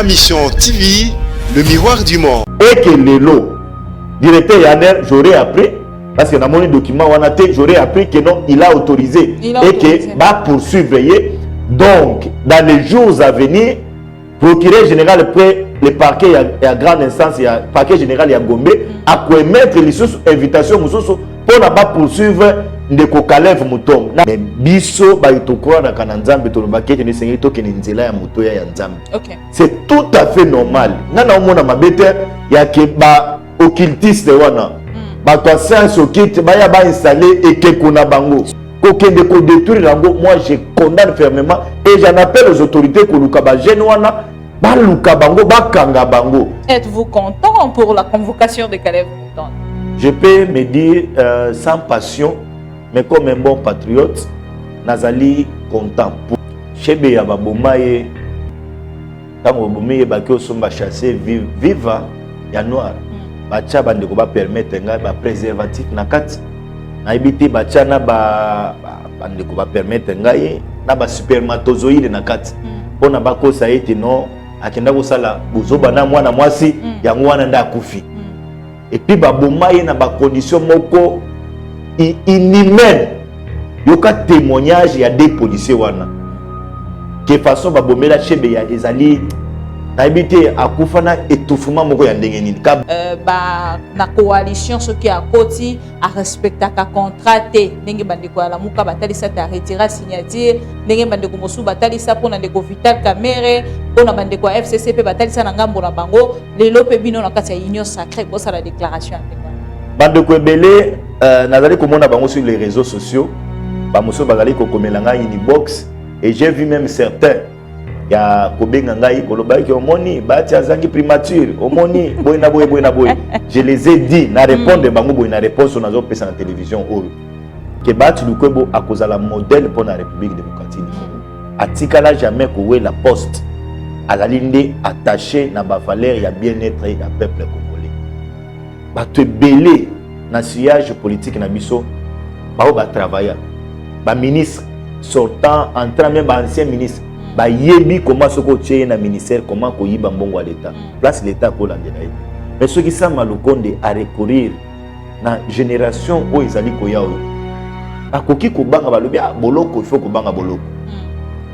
Ma mission TV, le miroir du monde. Et que le lot, directeur Yanner, j'aurais appris, parce que dans mon document, j'aurais appris que non, il a autorisé. Et que va poursuivre. Donc, dans les jours à venir, procureur général près le parquet à grande instance, il y a parquet général à Gombe, à quoi mettre les invitations pour ne pas poursuivre de Kokalev Moutom. Mais biso ba itokura na kananzambe to lobakete ne sengi to kenenzela ya moto ya nzambe. C'est tout à fait normal. Nana omona mabete ya ke ba occultiste wana. Ba to science okite ba ya ba installer et que kona bango. Kokende ko détruire lango, moi je condamne fermement et j'en appelle aux autorités ko luka ba jeune wana ba luka bango ba kanga bango. Êtes-vous content pour la convocation de Kalev Moutom? Je peux me dire sans passion, mais comme un bon patriote, nazali content. Chebe ya babomaye, tango babomaye baki osomba chasser viva ya noir. Bacha bandeko ba permettre nga ba préservatif na kati. Na ibiti bacha na ba bandeko ba permettre nga ye na ba spermatozoïde na kati. Pona bakosa ete non akenda kosala bozoba na mwana mwasi yango wana nda akufi. Et puis babomaye na ba condition moko inhumaine. Yoka témoignage ya des policiers wana. Que façon babomela chebe ya ezali na ibité akufana étouffement moko ya ndenge nini. Na coalition ce qui a koti a respecter ka contrat te ndenge bandeko la muka batalisa ta retirer signature ndenge bandeko mosu batalisa pona ndeko Vital Kamerhe pona bandeko FCCP batalisa na ngambo na bango lelo pe bino na kati ya union sacrée bosa la déclaration bandeko ebele nazali komona bango sur les réseaux sociaux ba mosu bazali kokomelanga inbox et j'ai vu même certains ya kobenga ngai koloba ki omoni bati azangi primature omoni boy na boy je les ai dit na répondre bango boy na réponse on azo pesa na télévision oyo ke bati lukwebo akozala modèle pour la République démocratique atikala jamais kowe la poste azali nde attaché na ba valeur ya bien-être ya peuple congolais bato belé na sillage politique na biso ba travailler ba ministre sortant entrant même ancien ministre ba yebi comment soko tcheye na ministère comment ko yiba mbongo à l'état place l'état ko landela yebi mais ceux qui sont malukonde à recourir na génération o ezali ko yawo akoki ko banga balobi boloko il faut ko banga boloko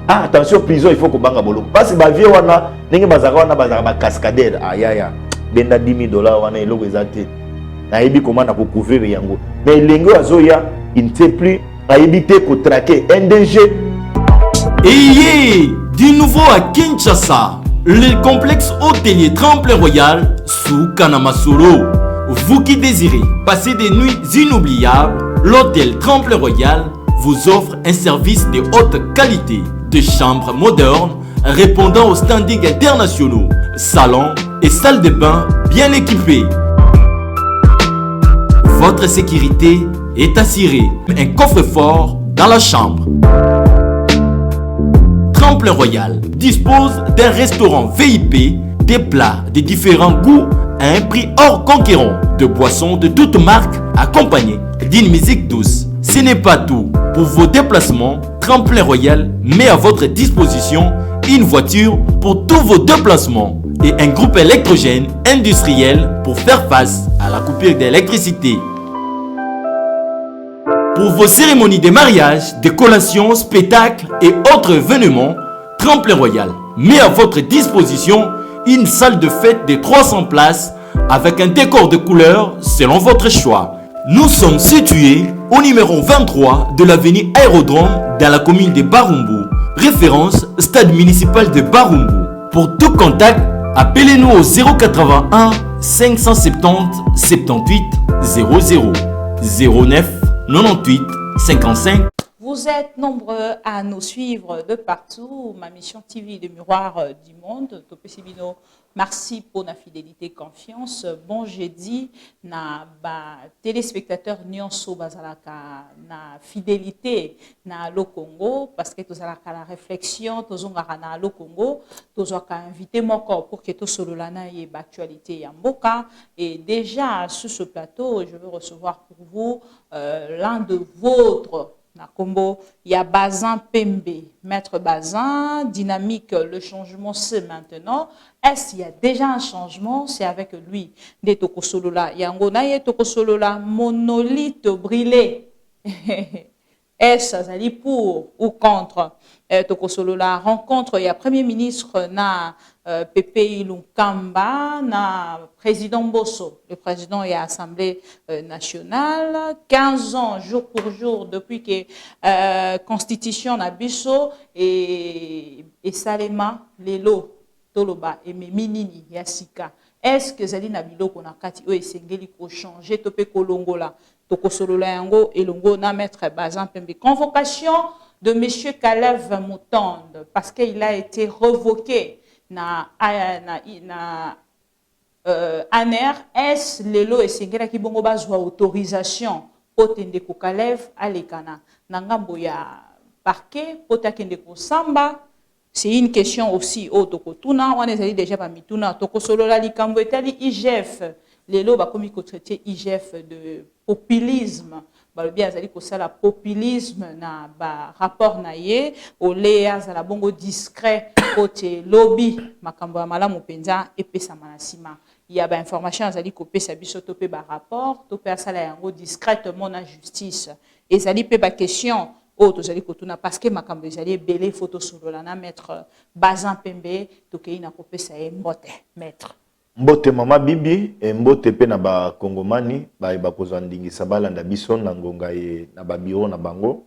attention prison il faut ko banga boloko parce que ba vie wana ndenge bazaka wana bazaka ba cascadeur ayaya benda $10,000 wana eloko ezate na yebi comment na ko couvrir yango mais lengo azoya il ne sait plus a éviter ko traquer NDG. Et du nouveau à Kinshasa, le complexe hôtelier Tremplin Royal sous Kanamasolo. Vous qui désirez passer des nuits inoubliables, l'hôtel Tremplin Royal vous offre un service de haute qualité, de chambres modernes répondant aux standards internationaux, salons et salles de bain bien équipées. Votre sécurité est assurée. Un coffre-fort dans la chambre. Tremplin Royal dispose d'un restaurant VIP, des plats de différents goûts à un prix hors conquérant, de boissons de toutes marques accompagnées d'une musique douce. Ce n'est pas tout. Pour vos déplacements, Tremplin Royal met à votre disposition une voiture pour tous vos déplacements et un groupe électrogène industriel pour faire face à la coupure d'électricité. Pour vos cérémonies de mariage, de collations, spectacles et autres événements, Tremplin Royal met à votre disposition une salle de fête de 300 places avec un décor de couleurs selon votre choix. Nous sommes situés au numéro 23 de l'avenue Aérodrome dans la commune de Barumbu. Référence stade municipal de Barumbu. Pour tout contact, appelez-nous au 081 570 78 00 09 98 55. Vous êtes nombreux à nous suivre de partout. Ma mission TV, le miroir du monde. Topesibino, merci pour la fidélité et confiance. Bon jeudi, na ba téléspectateurs nyonso bazalaka na fidélité na lo Congo parce que tous la réflexion, tous on na lo Congo, tous on invité mon corps pour que tout sololana y actualité yamboka et déjà sur ce plateau, je veux recevoir pour vous l'un de votre Na Combo, il y a Bazin Pembe, Maître Bazin, dynamique, le changement c'est maintenant. Est-ce qu'il y a déjà un changement? C'est avec lui. De Tokosolola, Yangonaye Tokosolola, monolithe brûlé. Est-ce ça pour ou contre Tokosolola rencontre, il y a Premier ministre na Pepe Ilunkamba, na président Bosso, le président et Assemblée nationale, 15 ans, jour pour jour, depuis que Constitution na Bisso et Salema, Lelo, Toloba et Meminini, Yassika. Est-ce que Zali Nabilo qu'on a kati o esengeli ko changer topé kolongola tokosolola yango elongo na maître Bazin Pembe. Convocation de monsieur Kalev Moutonde parce qu'il a été revoqué na ANR. Est-ce lelo esengela ki bongo bazwa autorisation potende ko Kalev alekana na ngambo ya parquet potakende ko samba? C'est une question aussi au Tokotuna. On est déjà pas mituna. Tokosolola likambo etali IGF. Les lots ba komi ko traiter IGF de populisme. Ba le bien azali ko sala populisme na ba rapport na ye o léa za la bongo discret côté lobby makambo ya malamu penza epesa manasima. Il y a ba information azali ko pesa biso topé ba rapport topé sala yango discrètement na justice. Et zali pe ba question oh, tozali kotuna parce que makambo ezali belé photo solola na maître Bazin Pembe tokei na kopesa ye mbote maître mbote mama bibi e mbote pe na ba kongomani ba kozwa ndingisa balanda biso na ngonga ye na ba bureau na bango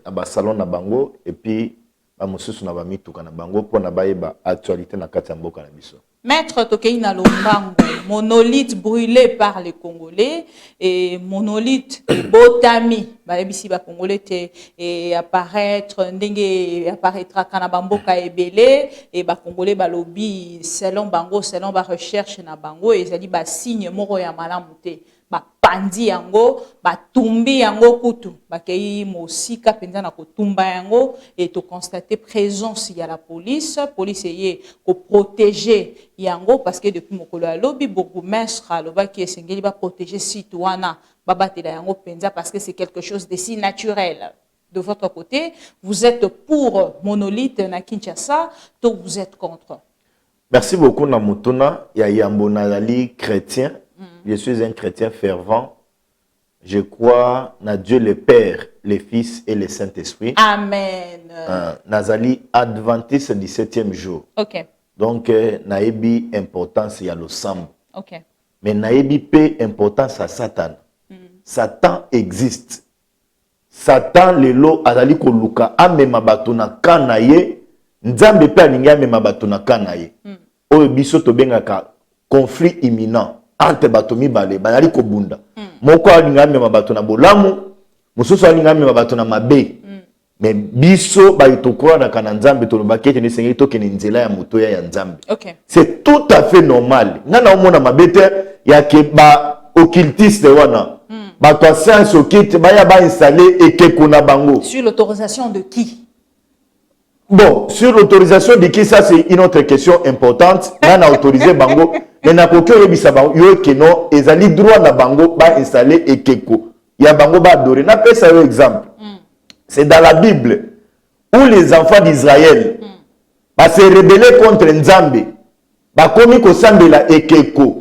na ba salon na bango et puis ba mosusu na ba mituka na bango po na ba yeba actualité na kati ya mboka na biso. Maître Tokei na Lombango, monolithe brûlé par les Congolais et monolithe botami, ba Congolais te et apparaître ndenge apparaîtra kana bamboka ebele et ba Congolais ba lobby selon bango selon ba recherche na bango ezali ba signe moko ya malamu te. Ba pandi yango, ba tumbi yango kutu, ba kei mosika penza na kotumba yango et to constater présence ya la police ye ko protéger yango parce que depuis mokolo ya lobby bourgmestre aloba ki esengeli ba protéger citoyena ba batela yango penza parce que c'est quelque chose de si naturel. De votre côté, vous êtes pour monolithe na Kinshasa, donc vous êtes contre. Merci beaucoup Namutuna, ya yambo nazali chrétien. Je suis un chrétien fervent. Je crois na Dieu le Père, le Fils et le Saint-Esprit. Amen. Nazali adventiste du 7e jour. Ok. Donc, naebi importance ya lo sambo. Ok. Mais naebi pe importance à Satan. Satan existe. Satan lelo azali koluka amema bato na kana ye. Nzambe pe alingi amema bato na kana ye. Oyo biso tobengaka conflit imminent. Ante bato mibale bazali kobunda moko alinga mema bato na bolamu mosusu alinga mema bato na mabe mais biso ba itokola na kana nzambe tolobaki ete nesengeli tokene nzela ya moto ya nzambe. Okay. C'est tout à fait normal ngana omona mabete ya ke ba occultiste wana ba to science okite ba ya ba installer ekeko na bango sur l'autorisation de qui? Bon, sur l'autorisation de qui, ça c'est une autre question importante. On a autorisé Bango. Mais n'a aucun rebisa Bango. Yo que non, ils ont le droit na Bango ba installer Ekeko. Il y a Bango ba adorer. N'a pas ça un exemple. C'est dans la Bible où les enfants d'Israël ba se rebeller contre Nzambe. Ba komi ko sambela Ekeko.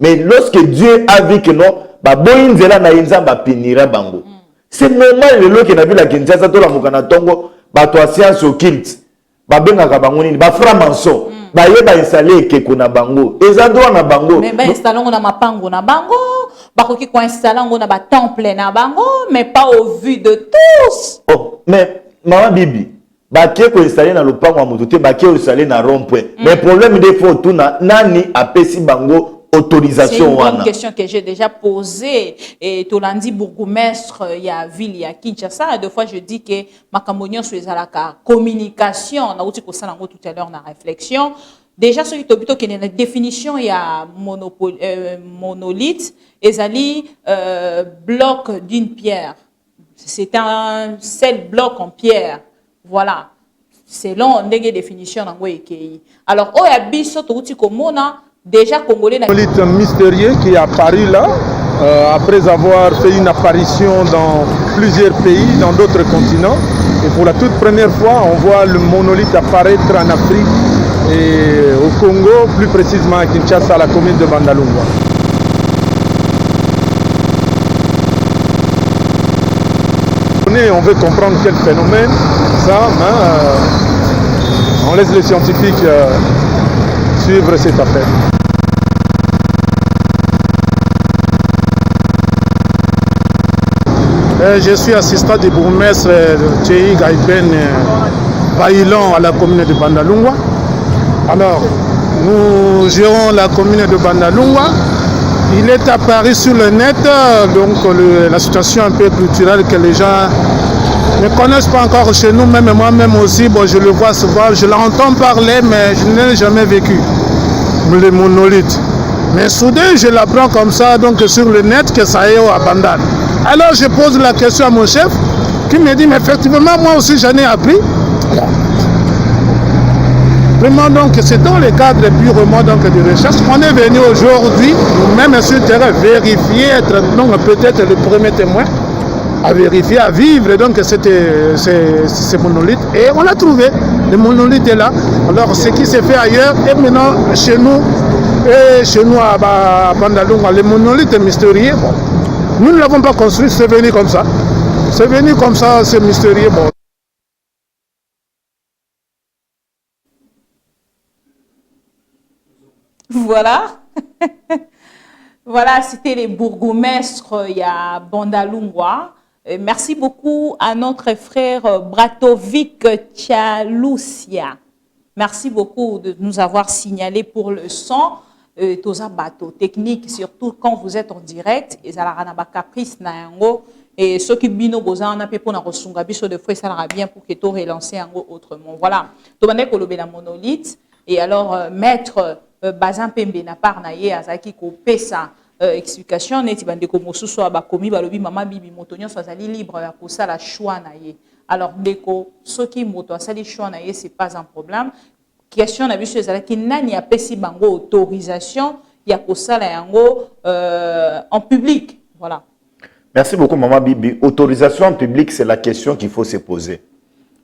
Mais lorsque Dieu a vu que non, ba boyinzela na Nzamba ba punira Bango. C'est normal le lo que na vu la Kinshasa to la mokana tongo. Ba to science occulte ba benga bango nini ba franc-maçon ba yeba installer ekeko na bango eza droit na bango mais ba installer na mapango na bango ba koki ko installer na ba temple na bango mais pas au vu de tous. Oh mais maman bibi ba ke ko installer na lopango ya moto te ba ke installer na rond-point mais problème des fois tout na nani apesi bango autorisation. C'est une question que j'ai déjà posée et Tolandi bourgmestre il y a ville il y a Kinshasa. Deux fois je dis que makamonion sur les alaka communication na uti ko sala ngo tout à l'heure na réflexion. Déjà ce qui tobito qui est la définition il y a monolithe ezali bloc d'une pierre. C'est un seul bloc en pierre. Voilà. Selon ndenge définition nango ekei. Alors o ya biso to uti ko mona déjà congolais. Un monolithe mystérieux qui est apparu là, après avoir fait une apparition dans plusieurs pays, dans d'autres continents. Et pour la toute première fois, on voit le monolithe apparaître en Afrique et au Congo, plus précisément à Kinshasa, à la commune de Bandalungwa. On veut comprendre quel phénomène, ça, on laisse les scientifiques suivre cette affaire. Je suis assistant du bourgmestre Tchéhi Gaïben Baïlon à la commune de Bandalungwa. Alors, nous gérons la commune de Bandalungwa. Il est apparu sur le net, donc la situation un peu culturelle que les gens ne connaissent pas encore chez nous, même moi-même aussi, bon, je le vois souvent, je l'entends parler, mais je ne l'ai jamais vécu, les monolithes. Mais soudain, je l'apprends comme ça, donc sur le net, que ça est à Bandal. Alors je pose la question à mon chef, qui me dit, mais effectivement, moi aussi j'en ai appris. Vraiment, donc, c'est dans le cadre purement donc, de recherche. On est venu aujourd'hui, nous-mêmes sur le terrain, vérifier, être peut-être le premier témoin, à vérifier, à vivre donc ces monolithes. Et on l'a trouvé, le monolithe est là. Alors, ce qui s'est fait ailleurs, et maintenant chez nous à Bandalungwa, le monolithe mystérieux, bon, nous ne l'avons pas construit, c'est venu comme ça. C'est venu comme ça, c'est mystérieux. Bon. Voilà. Voilà, c'était les bourgmestres il y a Bandalungwa. Merci beaucoup à notre frère Bratovic Tchalousia. Merci beaucoup de nous avoir signalé pour le son. Toza bateau technique, surtout quand vous êtes en direct. Et ça la caprice na yango. Et ceux qui bino boza on a pu pour na resunga biso de fois ça ira bien pour que to relancer yango autrement. Voilà. To bande ko lobe la monolithe. Et alors maître Bazin Pembe na part na ye azaki ko pesa explication neti bande ko mosusu abakomi balobi mama bibi moto nyonso azali libre ya kosala choix na ye. Alors ndeko soki moto asali choix na ye c'est pas un problème. Question na biso ezalaki nani apesi bango autorisation ya kosala yango en public. Voilà. Merci beaucoup maman Bibi. Autorisation en public c'est la question qu'il faut se poser.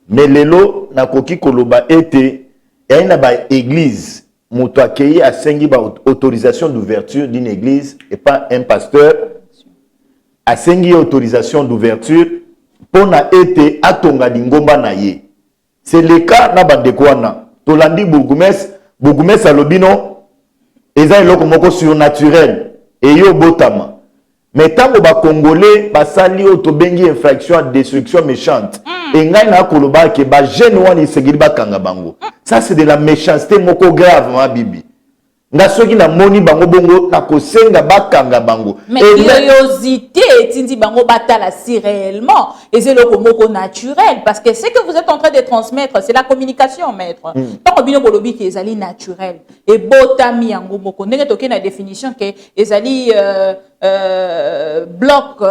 Mais lelo na koki koloba ete ya na ba église moto accueilli à sengi ba autorisation d'ouverture d'une église et pas un pasteur a sengi autorisation d'ouverture pour na ete atonga dingomba na ye. C'est le cas na bandekwana. Tolandi bourgmestre alobino eza eloko moko surnaturel et yo botama. Mais tant que les Congolais basali otobengi infraction à destruction méchante et ngai na koloba ke ba jeune wani segiri bakanga bango. Ça c'est de la méchanceté moko grave ma bibi. Nga soki na moni bango bongo na kosenga bakanga bango. Mais curiosité tindi bango batala si réellement et c'est le moko naturel parce que ce que vous êtes en train de transmettre c'est la communication maître. Tant que bino bolobi ki ezali naturel et botami yango moko ndenge toke na définition que ezali bloc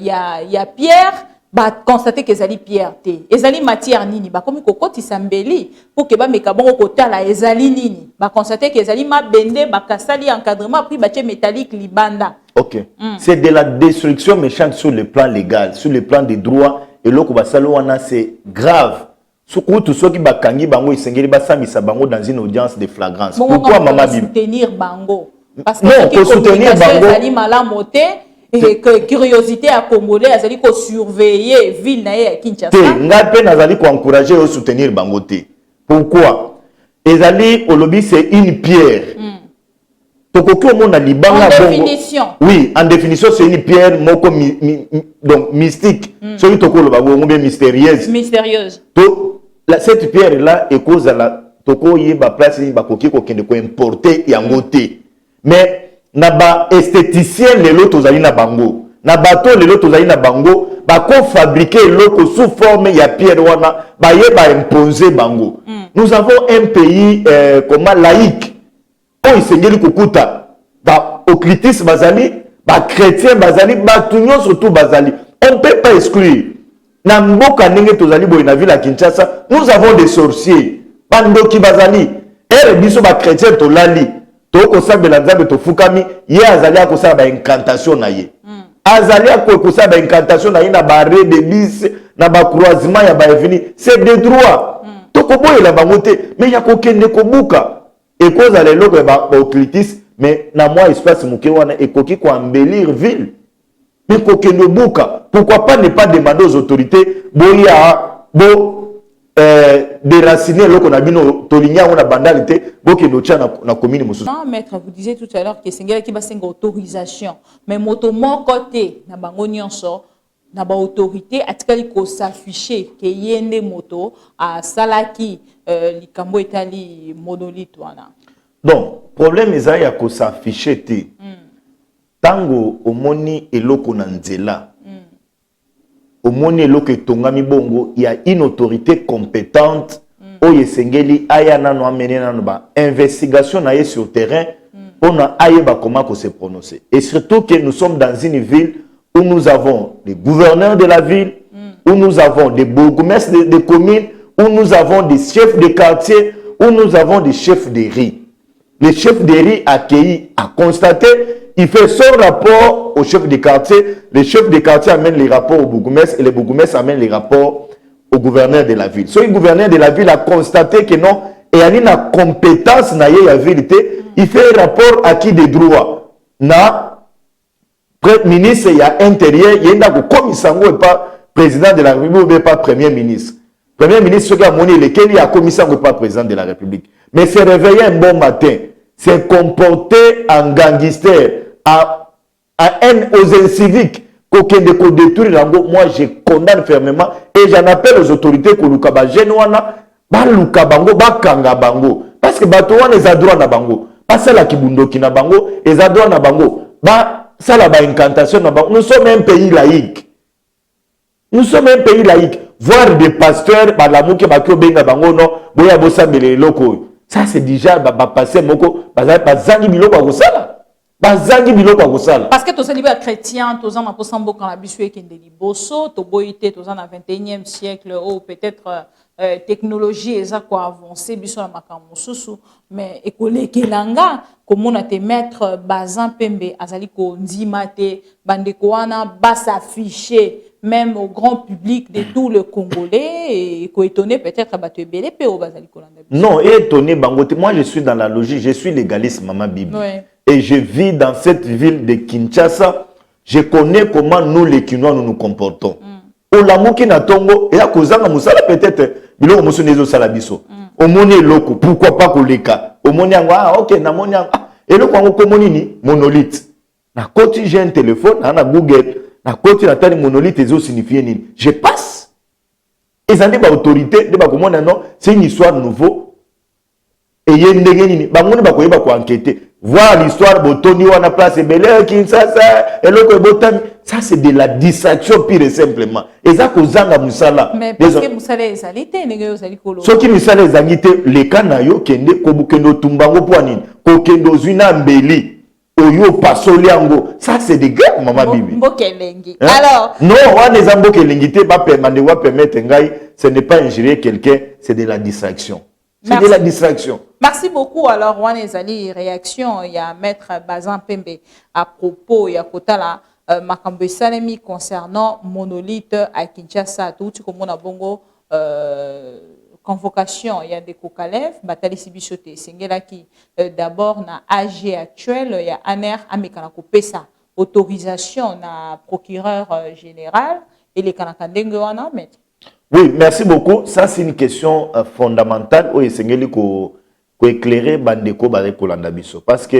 ya pierre ba constater que ezali pierre té ezali matière nini ba komi kokoti sambeli pour que ba meka bongo kotala ezali nini ba constater que ezali mabende ba kasali encadrement puis ba tie métallique libanda. OK. C'est de la destruction méchante sur le plan légal, sur le plan des droits et loko basalo wana c'est grave. Surtout ceux qui bakangi bango isengeli basamisa bango dans une audience de flagrance. Pourquoi maman Bibi soutenir bango parce que non, pour soutenir bango ezali malamoté. Et que curiosité à Congolais, azali ko surveiller ville na ya Kinshasa. Nga pe nazali ko encourager au soutenir bangote. Pourquoi? Ezali olobi c'est une pierre. Tokoki o mona libanga bongo. En définition. Oui, en définition c'est une pierre moko donc mystique. Celui toko loba bongo bien mystérieuse. Mystérieuse. Cette pierre là est cause à la toko yeba place ni bakoki ko kende ko importer yangote. Mais na ba esthéticien lelo tozali na bango na bato lelo tozali na bango ba ko fabriquer loko sous forme ya pierre wana ba yeba imposer bango. Nous avons un pays comment laïque on isengeli kokuta ba occultisme bazali ba chrétien bazali ba tunyo surtout bazali on peut pas exclure na mboka ndenge tozali boye na ville ya Kinshasa nous avons des sorciers bandoki bazali et biso ba chrétien tolali toko sabela nzambe tofukami ye azali akosala ba incantation na ye azali akosala ba incantation na ye na ba arrêt de bus na ba croisement ya ba evini c'est des droits toko boyela bango te mais ya kokende kobuka ekozala eloko ya ba occultis mais na moi espace moke wana ekoki ko embellir ville mais kokende buka pourquoi pas ne pas demander aux autorités boya déraciner loko na bino tolinya on a bandalité bokendo tia na commune mususu. Non maître, vous disiez tout à l'heure que sengela ki ba senga autorisation mais moto mon côté na bango nyonso na ba autorité atikali ko s'afficher que yende moto a salaki likambo etali monolithe wana. Donc problème eza ya ko s'afficher te tango omoni eloko na nzela omoni eloko etongami bongo il y a une autorité compétente oyo esengeli aya nano amene nano ba investigation na ye sur terrain on a ayeba comment se prononcer et surtout que nous sommes dans une ville où nous avons des gouverneurs de la ville où nous avons des bourgmestres de communes où nous avons des chefs de quartier où nous avons des chefs de riz. Le chef de riz accueilli a constaté, il fait son rapport au chef de quartier, le chef de quartier amène les rapports au bourgmestre et le bourgmestre amène les rapports au gouverneur de la ville. So, le gouverneur de la ville a constaté que non, et il y a une compétence na la vérité, il fait un rapport à qui des droits. Na ministre, il y a intérieur, il y a un commissaire et pas président de la République ou pas premier ministre. Premier ministre, ce qui a monnaie, lequel il y a commissaire ou pas président de la République. Mais se réveiller un bon matin, se comporter en gangster, à haine aux inciviques, qu'aucun de détruire l'ango, moi je condamne fermement et j'en appelle aux autorités que l'ukaba genuana, ba lukabango, ba kangabango. Parce que batouan les adroits na bango, pas ça la kibundo ki na bango, les adroits na bango, ba ça la ba incantation na bango. Nous sommes un pays laïque. Nous sommes un pays laïque. Voir des pasteurs, ba la mouke ba kyo benga bango non, boya bosa bele loko. Ça c'est déjà passer moko bazangi biloko akosala bazangi biloko akosala parce que tous les chrétiens tous en aposambo quand la bisu ekende liboso to boité tous en 21e siècle ou peut-être technologie eza quoi avancer biso na makambo susu mais ekolekelanga komona te mettre bazan pembe azali ko ndimate bandeko wana s'afficher même au grand public de tout le Congolais et étonné peut-être battu belé pe au bazali kolanda. Non, étonné bangote. Moi je suis dans la logique, je suis légaliste maman Bibi. Oui. Et je vis dans cette ville de Kinshasa, je connais comment nous les Kinois nous nous comportons. Au lamuki na tongo et à kozanga musala peut-être biloko musu nezo sala biso. Au moni loko, pourquoi pas koleka. Au moni ah OK na moni et le kwango komoni ni monolithe. Na koti j'ai un téléphone, na Google. Na côté la taille monolithe et signifie nini. Je passe. Et ça dit ba autorité de ba comment non, c'est une histoire nouveau. Et yendenge nini, ba ngoni ba koyeba ko enquêter. Voir l'histoire botoni wana place belé Kinshasa et loko botami, ça c'est de la distraction pure et simplement. Et ça kozanga musala. Mais parce que musala ezalité ndenge yo zali kolo. Soki musala ezangité le kanayo kende kobukendo tumbango po nini. Ko kendo zuna mbeli. Oyo pasoliango, ça c'est des gars maman Bibi. Mbokelengi. Alors, non, on les mbokelengi te pas permettre ngai, ce n'est pas injurier quelqu'un, c'est de la distraction. C'est de la distraction. Merci beaucoup. Alors, on a réaction, il y a maître Bazan Pembe à propos il y a kotala makambo salemi concernant monolithe à Kinshasa, tout comme on a bongo convocation, il y a des Kokalev, Batali Sibichote, Sengelaki, d'abord, na AG actuel, il y a ANER, Amekanako Pesa, autorisation, na procureur général, et les Kanakandenge wana maître. Oui, merci beaucoup. Ça, c'est une question fondamentale, où Sengeli ko éclairer Bandeko Bareko Landabiso. Parce que,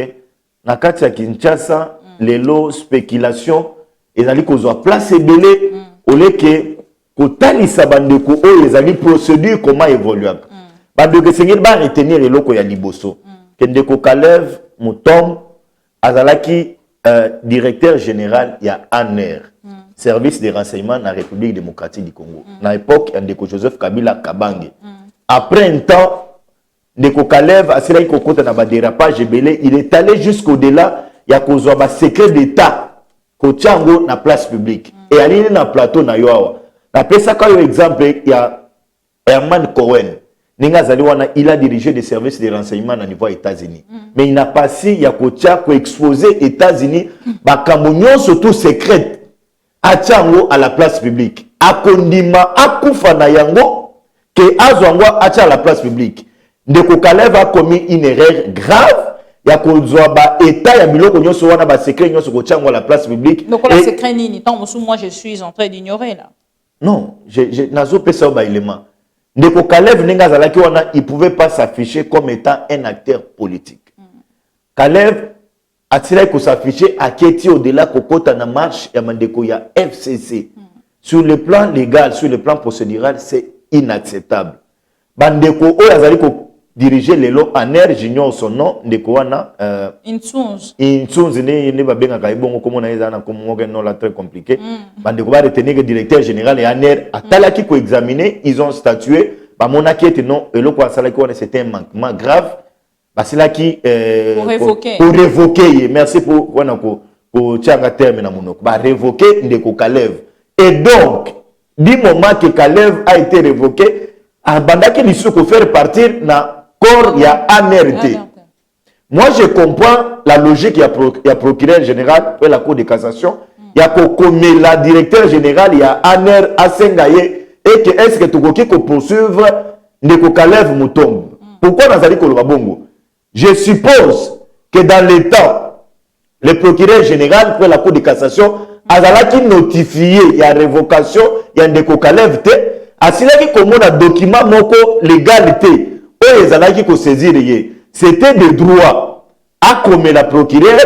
na Katia Kinshasa, les lots, spéculation, et ali ko zo place belé, au lieu que kotalisa bandeko o ezali procédure comment évoluer bandeko sengeli ba retenir eloko ya liboso kendeko Kalev Mutom azalaki directeur général ya ANER service de renseignement na République démocratique du Congo na époque ndeko Joseph Kabila Kabange après un temps ndeko Kalev asilaki kokota na ba dérapage ebele il est allé jusqu'au-delà ya kozwa ba secret d'état kotiango na place publique et alini na plateau na yoawa. Après ça, quand il y a exemple, il y a Herman Cohen. Ninga Zaliwana, il a dirigé des services de renseignement au niveau des États-Unis. Mais il n'a pas si il y a exposé aux États-Unis, Bakamounion surtout secrète, à Tchango à la place publique. A Kondima, à Koufana Yango, que Azwango à la place publique. Ndeko Kalev a commis une erreur grave. Il y a Kozwaba État, il y a Biloko Nyoso Wana ba secret Nyoso Kochango à la place publique. Donc la secret ni tant moi je suis en train d'ignorer là. Non, nazo pesa ba élément. Ndeko Kalev Nenga Zalaki Wana, il pouvait pas s'afficher comme étant un acteur politique. Kalev a-t-il que s'afficher à Keti au-delà Kokota na marche ya Mandeko ya FCC. Sur le plan légal, sur le plan procédural, c'est inacceptable. Bandeko Oyazali ko diriger les lots en air, j'ignore son nom, Ndeko Wana. Insunz ne va bien à bon comme on a un nom là très compliqué. Bandeko va retenir que directeur général et en air, à Talaki ko examiner, ils ont statué. Bah mon enquête non, et le quoi ça c'était un manquement grave. Bah c'est là qui pour révoquer. Merci pour voilà pour tianga terme na monoko. Bah révoquer Ndeko Kalev. Et donc, du moment que Kalev a été révoqué, Abandaki lui faut faire partir na corps il y a ANRT. Moi je comprends la logique il y a procureur général pour la cour de cassation, il y a comme la directeur général il y a ANR Asengaye et que est-ce que tu veux poursuivre Ndeko Kalev Mutombo. Pourquoi Nazali Koloba Bongo? Je suppose que dans le temps le procureur général pour la cour de cassation Azalaki notifié il y a révocation il y a Ndeko Kalev te asilaki komona document moko légalité oyo ezalaki ko saisir ye c'était des droits à comme la procureur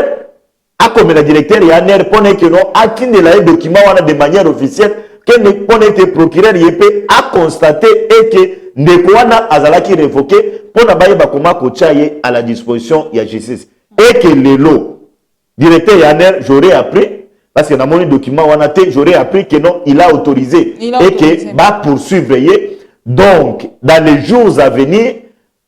à comme la directeur ya ner pone que non atinde la document wana de manière officielle que ne pone te procureur yepé a constaté et que Ndeko wana azalaki révoqué pour na baye bakoma ko chaye à la disposition ya justice et que le lot directeur ya ner j'aurais appris parce que dans mon document, j'aurais appris que non, il a autorisé et que va poursuivre. Donc, dans les jours à venir,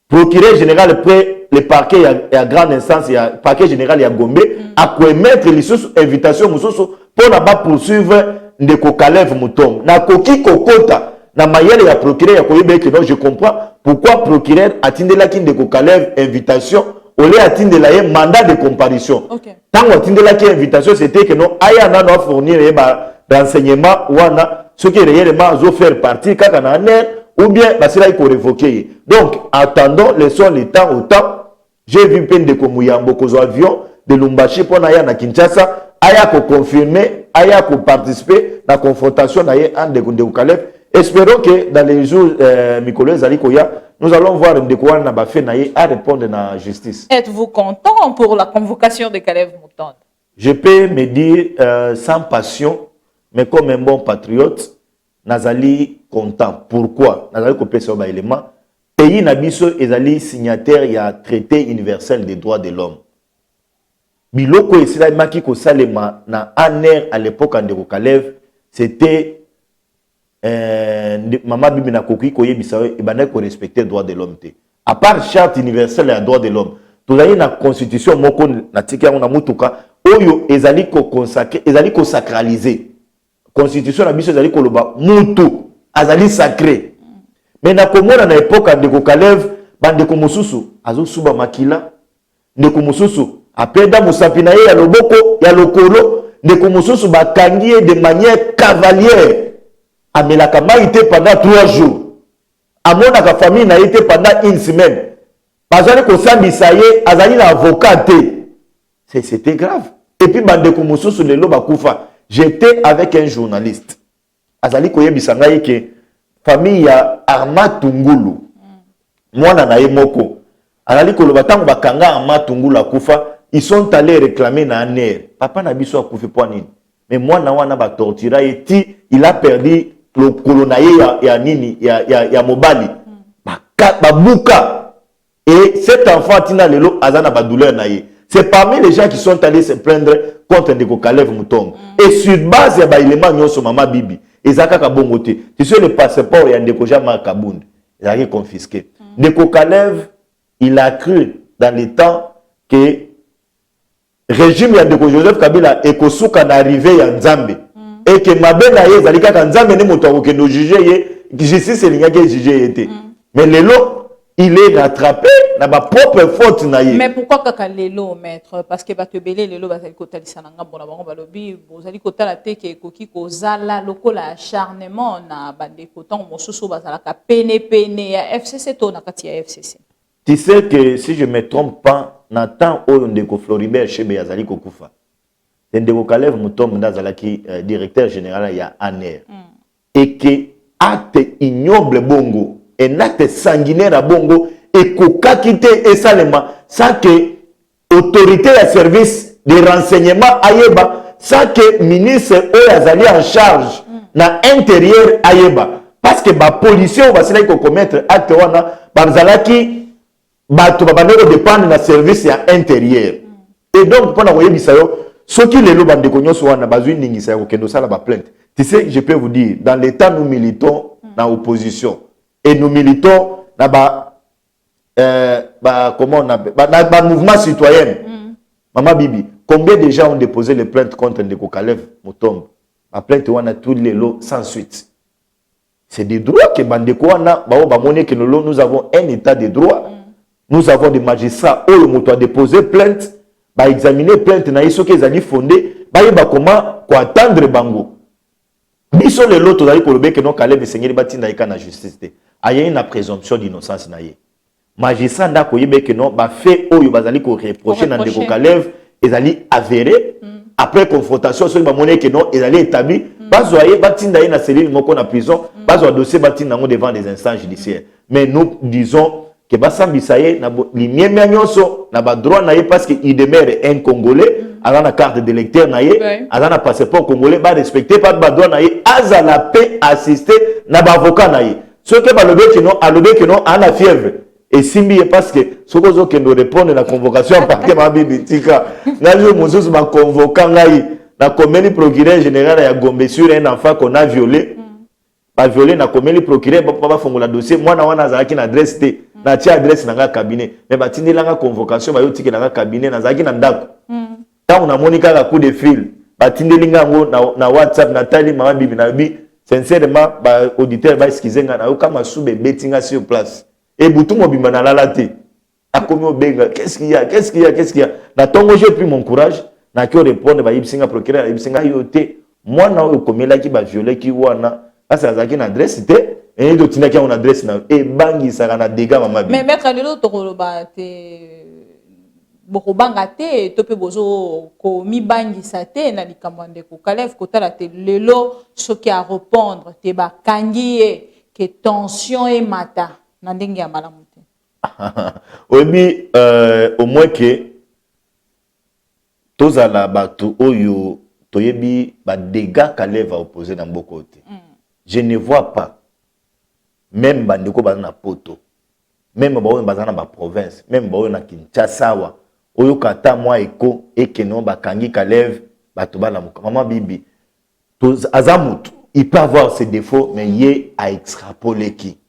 procureur général près le parquet à grande instance, il y a parquet général à Gombe, à mettre les invitations pour ne pas poursuivre Ndeko Kalev Mutombo. Na koki kokota, na mayele ya procureur ya que non, je comprends pourquoi procureur a tindé la Ndeko Kalev invitation. On a atteint la mandat de comparution. Tant qu'on a atteint la invitation, c'était que non, aya na no fournir des renseignements ou ce qui est réellement zo faire partie quand on a ou bien parce qu'il faut révoquer. Donc attendons, laissons le temps au temps. J'ai vu peine de Komuyambo kozo avion de Lumbashi pour na na Kinshasa, aya ko confirmer, aya ko participer à la confrontation na en de Kalev. Espérons que dans les jours Mikolo Zalikoya, nous allons voir Ndeko Wana Bafé Naye à répondre à la justice. Êtes-vous content pour la convocation de Kalev Mutombo? Je peux me dire sans passion, mais comme un bon patriote, Nazali content. Pourquoi? Nazali kopé sur ba élément. Pays Nabiso ezali signataire il y a traité universel des droits de l'homme. Biloko esila maki ko salema na ANR à l'époque Ndeko Kalev, c'était Maman Bibi na koki koye bisawe ibana ko respecter droit de l'homme te. À part charte universelle et droit de l'homme, tout ça na constitution moko na tika na mutuka oyo ezali ko consacrer, ezali ko sacraliser. Constitution na biso ezali ko loba mutu azali sacré. Mais na komona na époque Ndeko Kalev bandeko mususu azo suba makila ndeko mususu apeda musapina ye ya loboko ya lokolo ndeko mususu bakangie de manière cavalière. Amelaka maïté pendant 3 jours. Amonaka famille n'a été pendant 1 semaine. Bazali ko sambisa ye azali na avocat. C'était grave. Et puis bandeko mususu lelo bakufa. J'étais avec un journaliste. Azali ko yebisa ngai ke famille ya Arma Tungulu. Mwana na ye moko. Azali ko loba tango bakanga Arma Tungulu akufa, ils sont allés réclamer na ANR. Papa na biso akufi po nini. Mais mwana wana ba tortura et il a perdu le colonaye ya nini ya mobali babuka et cet enfant tina lelo azana ba douleur naye. C'est parmi les gens qui sont allés se plaindre contre Ndeko Kalev Mutombo. Et sur base ya ba élément nyonso mama bibi ezaka ka bongote. Tu sais le passeport ya Ndeko Jama Kabund, il a été confisqué. Ndeko Kalev, il a cru dans le temps que régime ya Ndeko Joseph Kabila ekosuka na arrivé ya Nzambe. Et que Mabena ye zalika kanzambe ne moto ko no juger ye justice elinga ke juger était mais lelo il est rattrapé na ba propre faute na ye. Mais pourquoi kaka lelo maître? Parce que bato belé lelo bazali kota lisananga bona bango balobi bozali kota la te ke koki kozala lokola acharnement na bande kotan mosusu bazala ka pene ya FCC to na kati ya FCC. Tu sais que si je me trompe pas, Nathan oyo ndeko Floribert Chebe yazali kokufa. Ndeko Kalev Mutombo ndazalaki directeur général ya ANER. Et que acte ignoble bongo un acte sanguinaire à bongo et kokakite et salema sans que autorité à service de renseignement ayeba sans que ministre oyazali en charge na intérieur ayeba parce que ba policier va se commettre acte wana bazalaki bato babandeko dépendre na service ya intérieur et donc pendant koyebisa yo soki lelo bandeko nyonso wana bazwi ningisa ya kokendo sala ba plainte. Tu sais, je peux vous dire, dans l'état nous militons dans l'opposition et nous militons dans comment on appelle, dans mouvement citoyen. Maman Bibi, combien de gens ont déposé les plaintes contre Ndeko Kalev Mutombo? La plainte on a tous les lots sans suite. C'est des droits que Bandeko wana que nous avons un état de droit. Nous avons des magistrats où le moto a déposé plainte, ba examiner plainte na iso que zali fondé, ba yeba comment quoi attendre bango. Biso le lot tozali kolobe que non Kalev Sengeli batinda ika na justice te. Aya une présomption d'innocence na ye. Magistrat nda koyebe que non ba fait oyo bazali ko reprocher na Ndeko Kalev ezali avéré après confrontation sur ba monnaie que non ezali établi bazoye batinda ye na cellule moko na prison bazo dossier batinda ngo devant des instances judiciaires. Mais nous disons que basambisa ye na limieme nyonso na ba droit na ye parce que il demeure un Congolais. À la carte d'électeur naïe, à la passeport congolais, va respecter pas de badouan naïe, à la paix assister na avocat naïe. Ce que va le que non, à la fièvre. Et simbi parce que ce que nous répondons à la convocation par que ma bibi tika, n'a joué mon sous ma convoquant naïe, na commune procureur général à Gombe sur un enfant qu'on a violé, pas violé na commune procureur papa fongola dossier, moi na wana zaki na adresse té, na tia adresse na cabinet, mais batini la convocation ba yoti ke na cabinet na zaki na ndako. Quand on a Monica la coup de fil, batindelinga na WhatsApp na tali mama bibi na bi sincèrement ba auditeur ba excuser nga na kama soube betinga sur place et butu mobimba na lalate akomi obenga qu'est-ce qu'il y a na tongo j'ai pris mon courage na ki répondre ba yibsinga procureur yibsinga yote moi na o komela ki ba violer ki wana asa zaki na adresse te et do tinaki on adresse na e bangi saka na dégâts mama bibi mais maître lelo to koloba te bokobanga te to pe bozo ko mibangisa te na likambo Ndeko Kalev kotala te lelo soki a répondre te bakangi ye ke tension et mata na ndenge ya malamu te. Obi au moins que tozala batu oyo toyebi ba dégâts Kalev va opposer dans beaucoup côté. Je ne vois pas même bandeko bazana poto même ba bazana ba province même ba na Kinshasa wa oyo kata moi eko et que non bakangi Kalev bato bala maman bibi tous azamutu il peut avoir ses défauts mais yé a extrapoler qui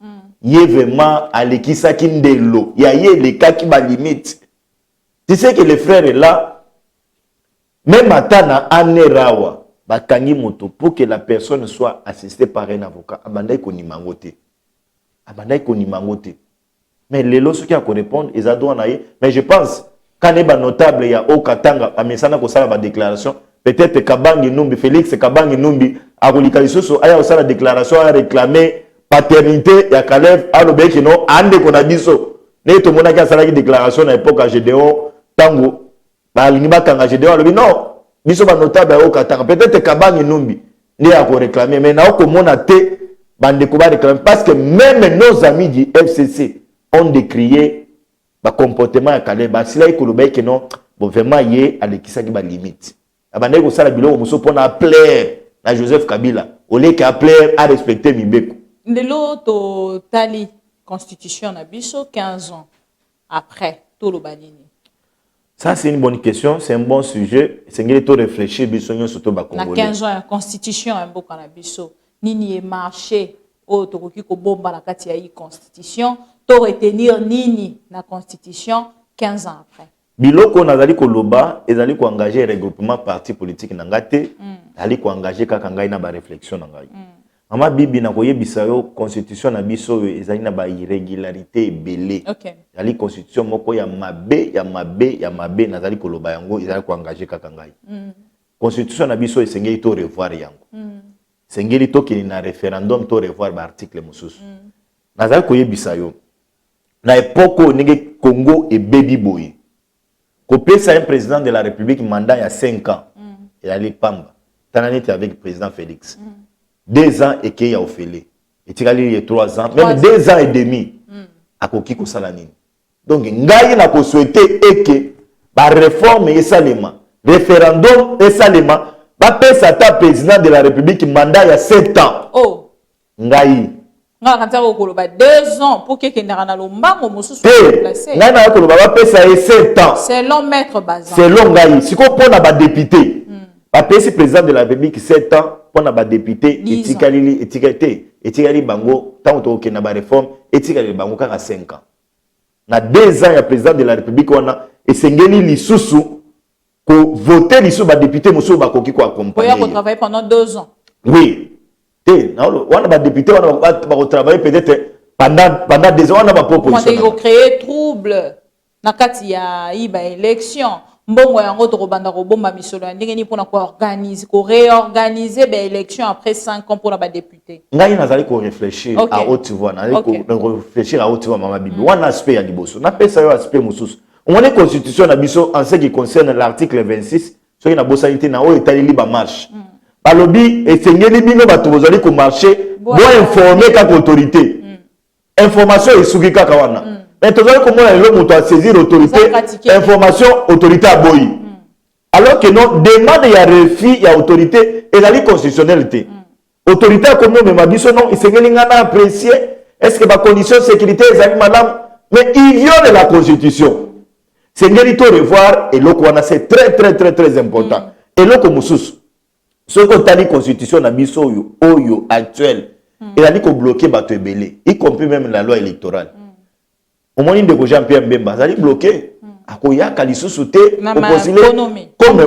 yé vraiment à l'ékisa kindelo y a yé les cas qui ba limite. Tu sais que les frères est là même atana anerawa bakangi moto pour que la personne soit assistée par un avocat abandai ko nimangote mais les lots qui a ko répondre ils adouana mais je pense quand il y a notable, il y a Okatanga, à Messana ko sala ba déclaration, peut-être Kabangi Numbi, Félix Kabangi Numbi, a Rolikalisoso, aya osala déclaration à réclamer paternité ya Kalev, a l'obé qui non, ande qu'on a dit ça. Ne to mona ki sala ki déclaration à l'époque à Gédéon, tango, ba lingiba kanga Gédéon, lobi non, biso ba notable à Okatanga, peut-être Kabangi Numbi, ne a ko réclamer, mais na ko mona te, bande ko ba réclamer, parce que même nos amis du FCC ont décrié ba comportement ya Kalev ba sila ikoloba ke non bon vraiment yé alekisa ki ba limite abandai ko sala biloko muso pona plaire na Joseph Kabila ole ka plaire à respecter mibeko ndelo to tali constitution na biso 15 ans après tout le banini. Ça c'est une bonne question, c'est un bon sujet, c'est ngeli to réfléchir biso nyo surtout ba congolais na 15 ans la constitution ya mboka na biso nini e marché o to koki ko bomba na kati ya yi constitution to retenir nini na constitution 15 ans après. Biloko nazali koloba ezali ko engager regroupement parti politique na ngate ali ko engager kaka ngai na ba réflexion na ngai. Mama Bibi na koyebisa yo constitution na biso ezali na ba irrégularité belé. OK. Yali constitution moko ya mabe nazali koloba yango ezali ko engager kaka ngai. Constitution na biso esengeli to revoir yango. Sengeli to kini na référendum to revoir ba article mosusu. Nazali koyebisa yo. Na époque ndenge Congo et baby boy. Kopesa un président de la République mandat il y a 5 ans. Et ali pamba. Tananite avec le président Félix. 2 ans et qu'il y a offélé. Et tu as eu 3 ans, même 2 ans et demi. À Kokiko Salanine. Donc, ngai na ko souhaiter que la réforme et salema, référendum et salema, ba pesa ta président de la République mandat il y a 7 ans. Oh. Ngai. Nga kanta ko koloba 2 ans pour que kendara na lombango mosusu placé. Ngai na ko ba pesa 7 ans. Selon maître Bazan. Selon ngai, si ko pona ba député. Ba pesa président de la République 7 ans. On a des députés étiquetés bango tant que na ba réforme étiqueté bango kaka 5 ans na 2 ans ya président de la République wana esengeli lisusu ko voter lisusu ba député mosusu ba koki ko accompagner. On travailler pendant 2 ans. Oui. On a député on va travailler peut-être pendant 2 ans on a ba proposition. On a créé trouble na kati ya iba élection. Mbongo yango to kobanda ko bomba misolo ndenge ni pona ko organiser ko réorganiser ba élection après 5 ans pour la ba député. Ngai nazali ko réfléchir à haute voix, nazali ko réfléchir à haute voix Mama Bibi. One aspect ya liboso. Na pesa yo aspect mususu. On a constitution na biso en ce qui concerne l'article 26, so na bosanité na o etaleli ba marche. Balobi esengeli bino bato bozali ko marcher, bo informer ka autorité. Information esuki kaka wana. Mais tu vois comment elle a saisir l'autorité, information, autorité à boy. Alors que non, demande il y a refus, il y a autorité, et la constitutionnalité. Autorité à comment même abisso non, il s'est apprécié. Est-ce que ma condition de sécurité est madame, mais il viole la constitution. C'est mérito revoir et l'autre c'est très important. Et l'autre moussous, ce qu'on t'a dit constitution abisso yo actuel, il a dit qu'on bloquait bateau belé, y compris même la loi électorale. Au moins, de Jean-Pierre Mbemba, ça a bloqué. Akoya Kalisou comme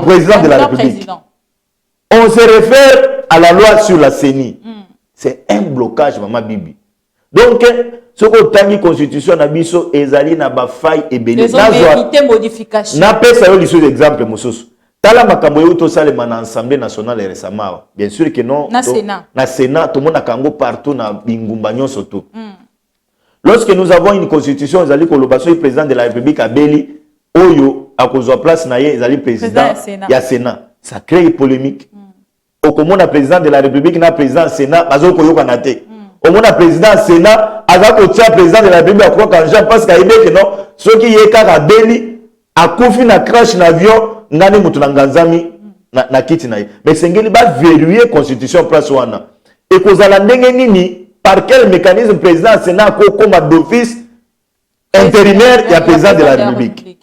président de la République. On se réfère à la loi sur la CENI. C'est un blocage, Mama Bibi. Donc, ce que la constitution na biso ezali na ba faille et béni. Les hommes modification. Na pesa yo liso exemple mususu. Tala makambo yo to salema na Assemblée nationale récemment. Bien sûr que non. Na Sénat. Na Sénat, tout le monde a kango partout na bingumba nyonso to. Lorsque nous avons une constitution, Zali Kolobaso, le président de la République à Beli, Oyo, à cause de la place, Zali président, il y a Sénat. Ça crée une polémique. Au moment le président de la République, le président du Sénat, Bazo Koyo Kanate. Au moment le président du Sénat, Azako Tia, président de la République, à quoi quand Jean parce qu'il y a non, ceux qui y est à Beli, à Kofi na crash l'avion, Nani Moutunangazami, na kiti na. Mais Sengeli va verrouiller constitution place wana. Et cause à la nini. Par quel mécanisme président du Sénat comme d'office intérimaire et président de la République.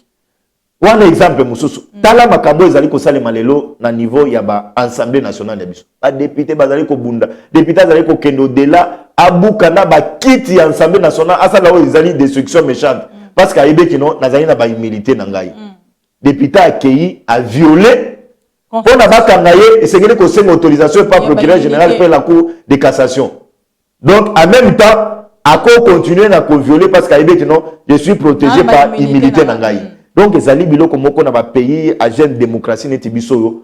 Un exemple, Moussous. Tala makambo ezali ko salema lelo na niveau ya ba Assemblée nationale ya biso. Ba député bazali ko bunda, député bazali ko kendo de là abukana ba kiti ya Assemblée nationale asala o ezali destruction méchante parce que ayebe kino nazali na ba humilité na ngai. Député accueilli a violé on a bakanga ye esengeli ko senga autorisation par procureur général par la cour de cassation. Donc, en même temps, à quoi continuer à violer parce que non, je suis protégé par humilité nangaï. Donc, les alliés bilo comme on a pays à jeune démocratie n'etibiso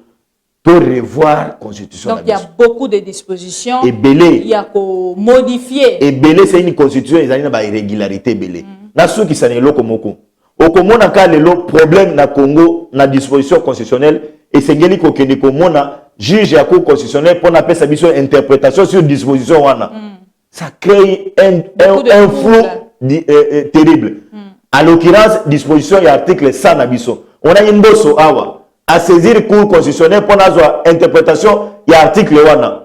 pour revoir la constitution. Donc, il y a beaucoup de dispositions. Et belé. Il y a qu'à modifier. Et belé, c'est une constitution, ils ont une irrégularité belé. N'a ce qui s'en est là comme au Congo, on a le problème na Congo, na disposition constitutionnelle et c'est ngeli ko kende ko mona juge à cour constitutionnelle pour appeler sa mission interprétation sur disposition wana. Ça crée un flou terrible. À l'occurrence, disposition et article 100 nabiso. On a une bosse awa à saisir le cours constitutionnel pour avoir interprétation et article 1.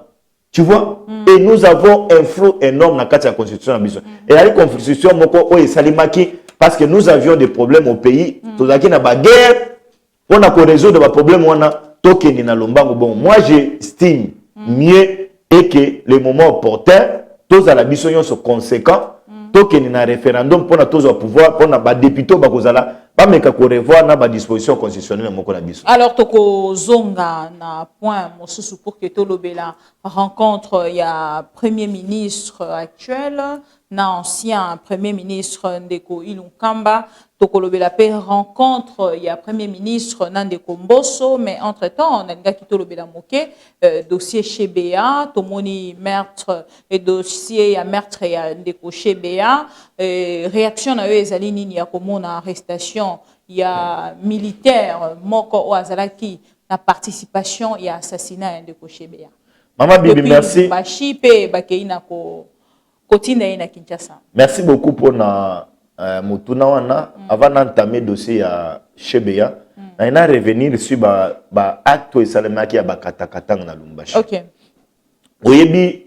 Tu vois? Et nous avons un flou énorme dans la constitution nabiso. Et la constitution moko o salimaki parce que nous avions des problèmes au pays. Tout ça qui n'a pas guerre. On a résoudre des problèmes on a token na lombango. Bon, moi j'estime mieux et que le moment opportun tous à la mission sont conséquents. Token na référendum pour tous au pouvoir pour na ba député ba kozala ba meka ko revoir na ba disposition constitutionnelle moko na biso. Alors toko zonga na point mosusu pour que tolobela rencontre il y a premier ministre actuel na ancien premier ministre Ndeko Ilunkamba toko lobela pe rencontre il y a premier ministre Nandeko Mbosso mais entre-temps on a nga ki tolobela moke dossier Chebea tomoni meurtre et dossier ya meurtre ya Ndeko Chebea réaction na yo ezali nini ya komona arrestation il y a militaire moko o azalaki na participation et assassinat de Chebea. Maman Bibi, merci. Merci beaucoup pour na mutuna wana avant d'entamer dossier à Chebea. Na ina revenir sur ba acte esalemaki ya bakatakatanga na Lumbashi. OK. Oyebi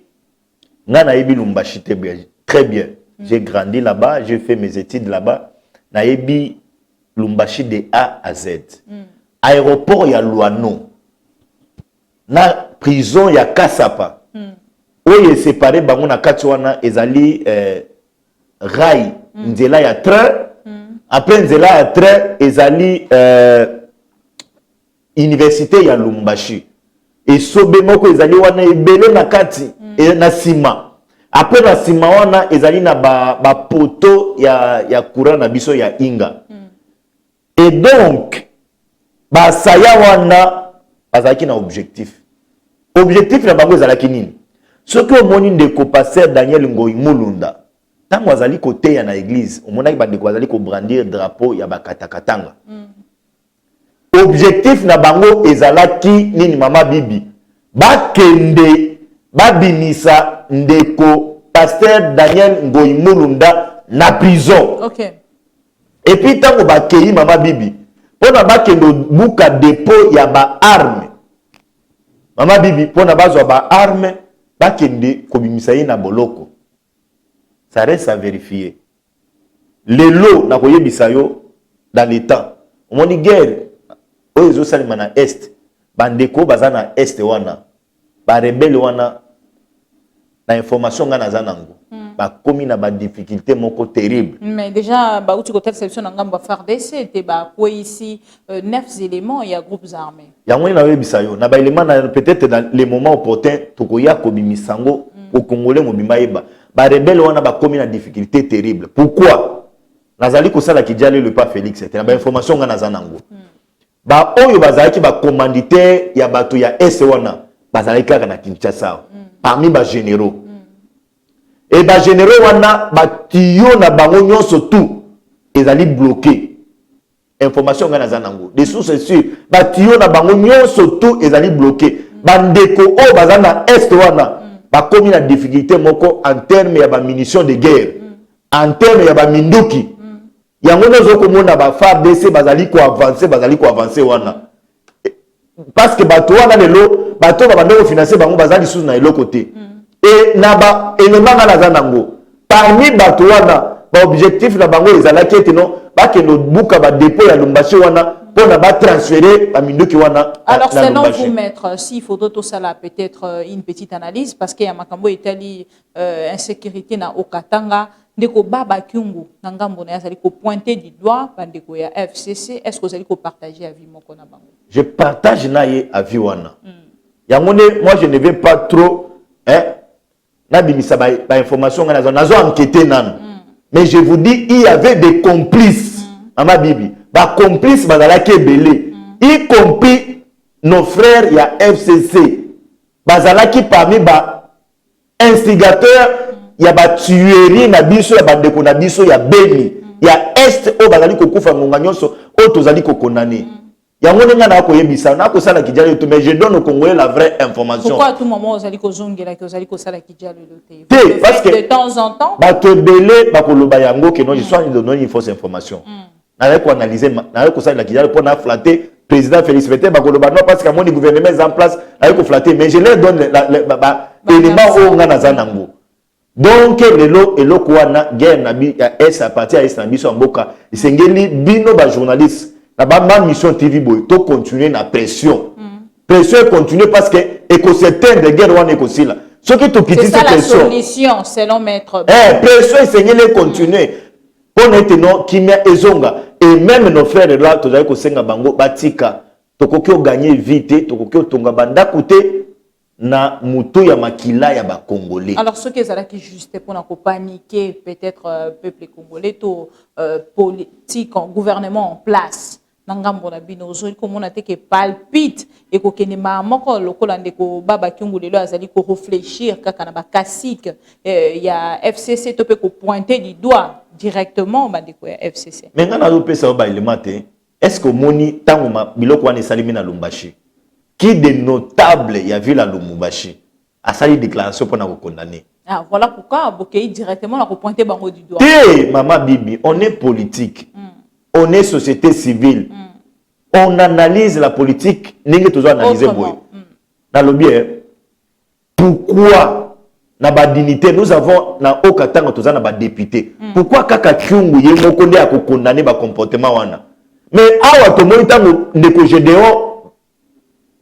ngana yebi Lumbashi très bien. J'ai grandi là-bas, j'ai fait mes études là-bas. Na yebi Lumbashi de A à Z. Aéroport ya Luano. Na prison ya Kasapa. Oye séparé bango na kati wana ezali rail nzela ya train. Après nzela ya train ezali université ya Lumbashi. Et sobe moko ezali wana ebele na kati na sima. Après na sima wana ezali na ba poto ya courant na biso ya Inga. Et donc, basaya wana bazalaki na objectif. Objectif na bango ezalaki nini? Ce que omoni ndeko pasteur Daniel Ngoyi Mulunda, tango azali kote ya na église, omonaki bandeko azali ko brandir drapeau ya bakatakatanga. Objectif na bango ezalaki nini mama Bibi? Bakende babinisa ndeko pasteur Daniel Ngoyi Mulunda na prison. OK. Et puis tant que bakei mama Bibi pona bakendo buka dépôt ya ba arme mama Bibi pona bazwa ba arme bakende kobimisa ye na boloko. Ça reste à vérifier. Les lots na koyebisa yo dans les temps omoni guerre oyo salima na est bandeko baza na est wana ba rebelle wana na information ngana zanango ba komi na ba difficulté moko terrible. Mais déjà ba outi côté sélection ngamba FARDC était ba quoi ici 9 éléments il y a groupes armés. Ya ngoni na webisa yo na ba éléments peut-être dans les moments opportuns tokoya ko bimisango au Congolais mobimba yeba ba rebelle wana ba komi na difficulté terrible. Pourquoi? Nazali ko sala kijale le pas Félix c'était ba information ngana zanango. Ba oyo bazalaki ba commanditaire ya bato ya S wana bazalaki kaka na Kinshasa parmi ba généraux. Et ba généraux wana ba tiyo na bango nyonso tout ezali bloqué. Information ngana zanango. Des sources sûres ba tiyo na bango nyonso tout ezali bloqué. Bandeko o bazana est wana ba komi na difficulté moko en termes ya ba munitions de guerre. En termes ya ba minduki. Yango nozo komona ba FARDC bazali ko avancer wana. Parce que bato wana lelo bato ba bandeko financer bango bazali sous na eloko côté. Et naba élément na zanango parmi bato wana ba objectif na bango ezalaki ete non ba ke no buka ba dépôt ya Lumbashi wana pour na ba transférer ba minduki wana. Alors selon vous maître s'il faudrait tout ça là peut-être une petite analyse parce qu'il y a makambo etali insécurité na Okatanga ndeko baba kyungu na ngambo na yazali ko pointer du doigt bandeko ya FCC est-ce que vous allez ko partager avis moko na bango? Je partage na ye avis wana. Yangone moi je ne vais pas trop na bimisa ba information ngana nazo enquêter nan. Mais je vous dis il y avait des complices ama Bibi. Ba complices bazalaki ebele y compris nos frères ya FCC. Bazalaki parmi ba instigateurs ya ba tuerie na biso ya bandeko na biso ya Beni ya est o bazali kokufa ngonga nyonso o tozali ko condamner. Yango nenga na koyebisa na ko sala kijalo to mais je donne au Congolais la vraie information. Pourquoi à tout moment ozali ko zongela que ozali ko sala kijalo loté? Parce que de temps en temps ba to belé ba ko loba yango que non je sois de donner une fausse information. Na ko analyser na ko sala kijalo pour na flatter président Félix Fete ba ko loba non parce que mon gouvernement est en place na ko flatter mais je leur donne élément o ngana zanango. Donc lelo eloko wana guerre na bi ya S à partir ya S na biso mboka isengeli bino ba journaliste na ba mission TV boy to continuer na pression. Pression continue parce que écosystème de guerre wana ekosila. Ce qui to quitter cette pression. C'est ça la solution selon maître. Pression isengeli continuer. Pour nous, kimia ezonga. Et même nos frères là, tu as dit bango batika. Tokokyo gagner vite, tokokyo tonga banda côté na mutu ya makila ya ba Congolais. Alors ce qui est juste pour ne paniquer peut-être peuple congolais, tout politique, gouvernement en place. Nangambo na bino zo comme on a été que palpite et ko kenema moko lokola ndeko baba kyungulelo azali ko réfléchir kaka na ba classique ya FCC to peut ko pointer du doigt directement bandeko ya FCC. Mais ngana zo pesa ba élémenté, est-ce que moni tango ma biloko wana salimi na Lumbashi qui de notable ya ville à Lumbashi a sali déclaration pour na condamner. Ah voilà pourquoi Bokei directement la ko pointer bango du doigt. Té maman Bibi, on est politique. On est société civile. On analyse la politique. Nous toujours analyser dans le bien. Pourquoi na ba dignité nous avons na okatanga tous na ba député. Pourquoi kaka kyungu ye moko nde akokondamner ba comportement wana. Mais awa to moitango ndeko Gédéon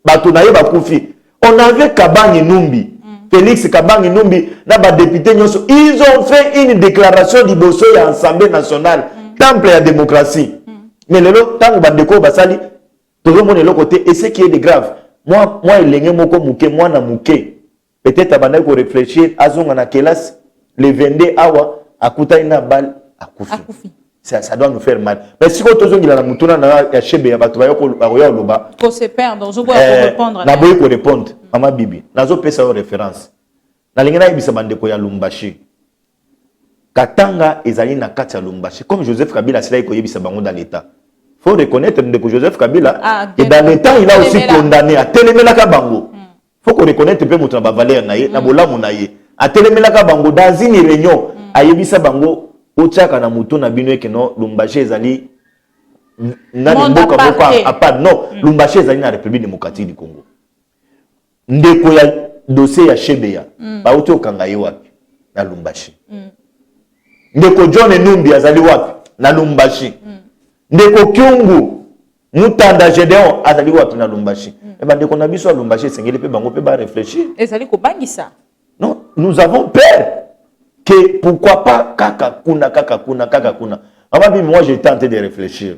bato na ye ba kufi. On avait Kabangi Numbi. Félix Kabangi Numbi na ba député nyonso. Ils ont fait une déclaration d'Iboso ya Assemblée nationale. Temple à la démocratie. Mais le temps bandeko basali tout le monde est le côté et ce qui est de grave. Moi il est moko muke moi na muke. Peut-être abandai ko réfléchir azonga na kelas le 22 awa akuta ina bal akufi. Ça doit nous faire mal. Mais si ko tozongi la mutuna na ya chebe ya bato ba yo loba. Ko se perdre, zo boya ko répondre. Na boye ko répondre. Mama Bibi, nazo pesa référence. Na lingana ibisa bandeko ya Lumbashi. Katanga ezali na kati ya Lumbashi comme Joseph Kabila cela ko yebisa bango dans l'état. Faut reconnaître que Joseph Kabila et dans l'état il a aussi condamné à telemelaka bango. Faut qu'on reconnaître peu mutu na ba valeur na ye na bolamu na ye. A telemelaka bango dans une réunion a yebisa bango otiaka na mutu na bino ke no Lumbashi ezali na mboka moko à part non Lumbashi ezali na République démocratique du Congo. Ndeko ya dossier ya Shebeya ba uti okanga ye wapi na Lumbashi. Ndeko John Numbi azali wapi na Lumbashi. Ndeko Kyungu Mutanda Gédéon azali wapi na Lumbashi. Et ben ndeko na biso à Lumbashi sengeli pe bango pe ba réfléchir. Ezali ko bangisa. Non, nous avons peur que pourquoi pas kaka kuna. Moi j'ai tenté de réfléchir.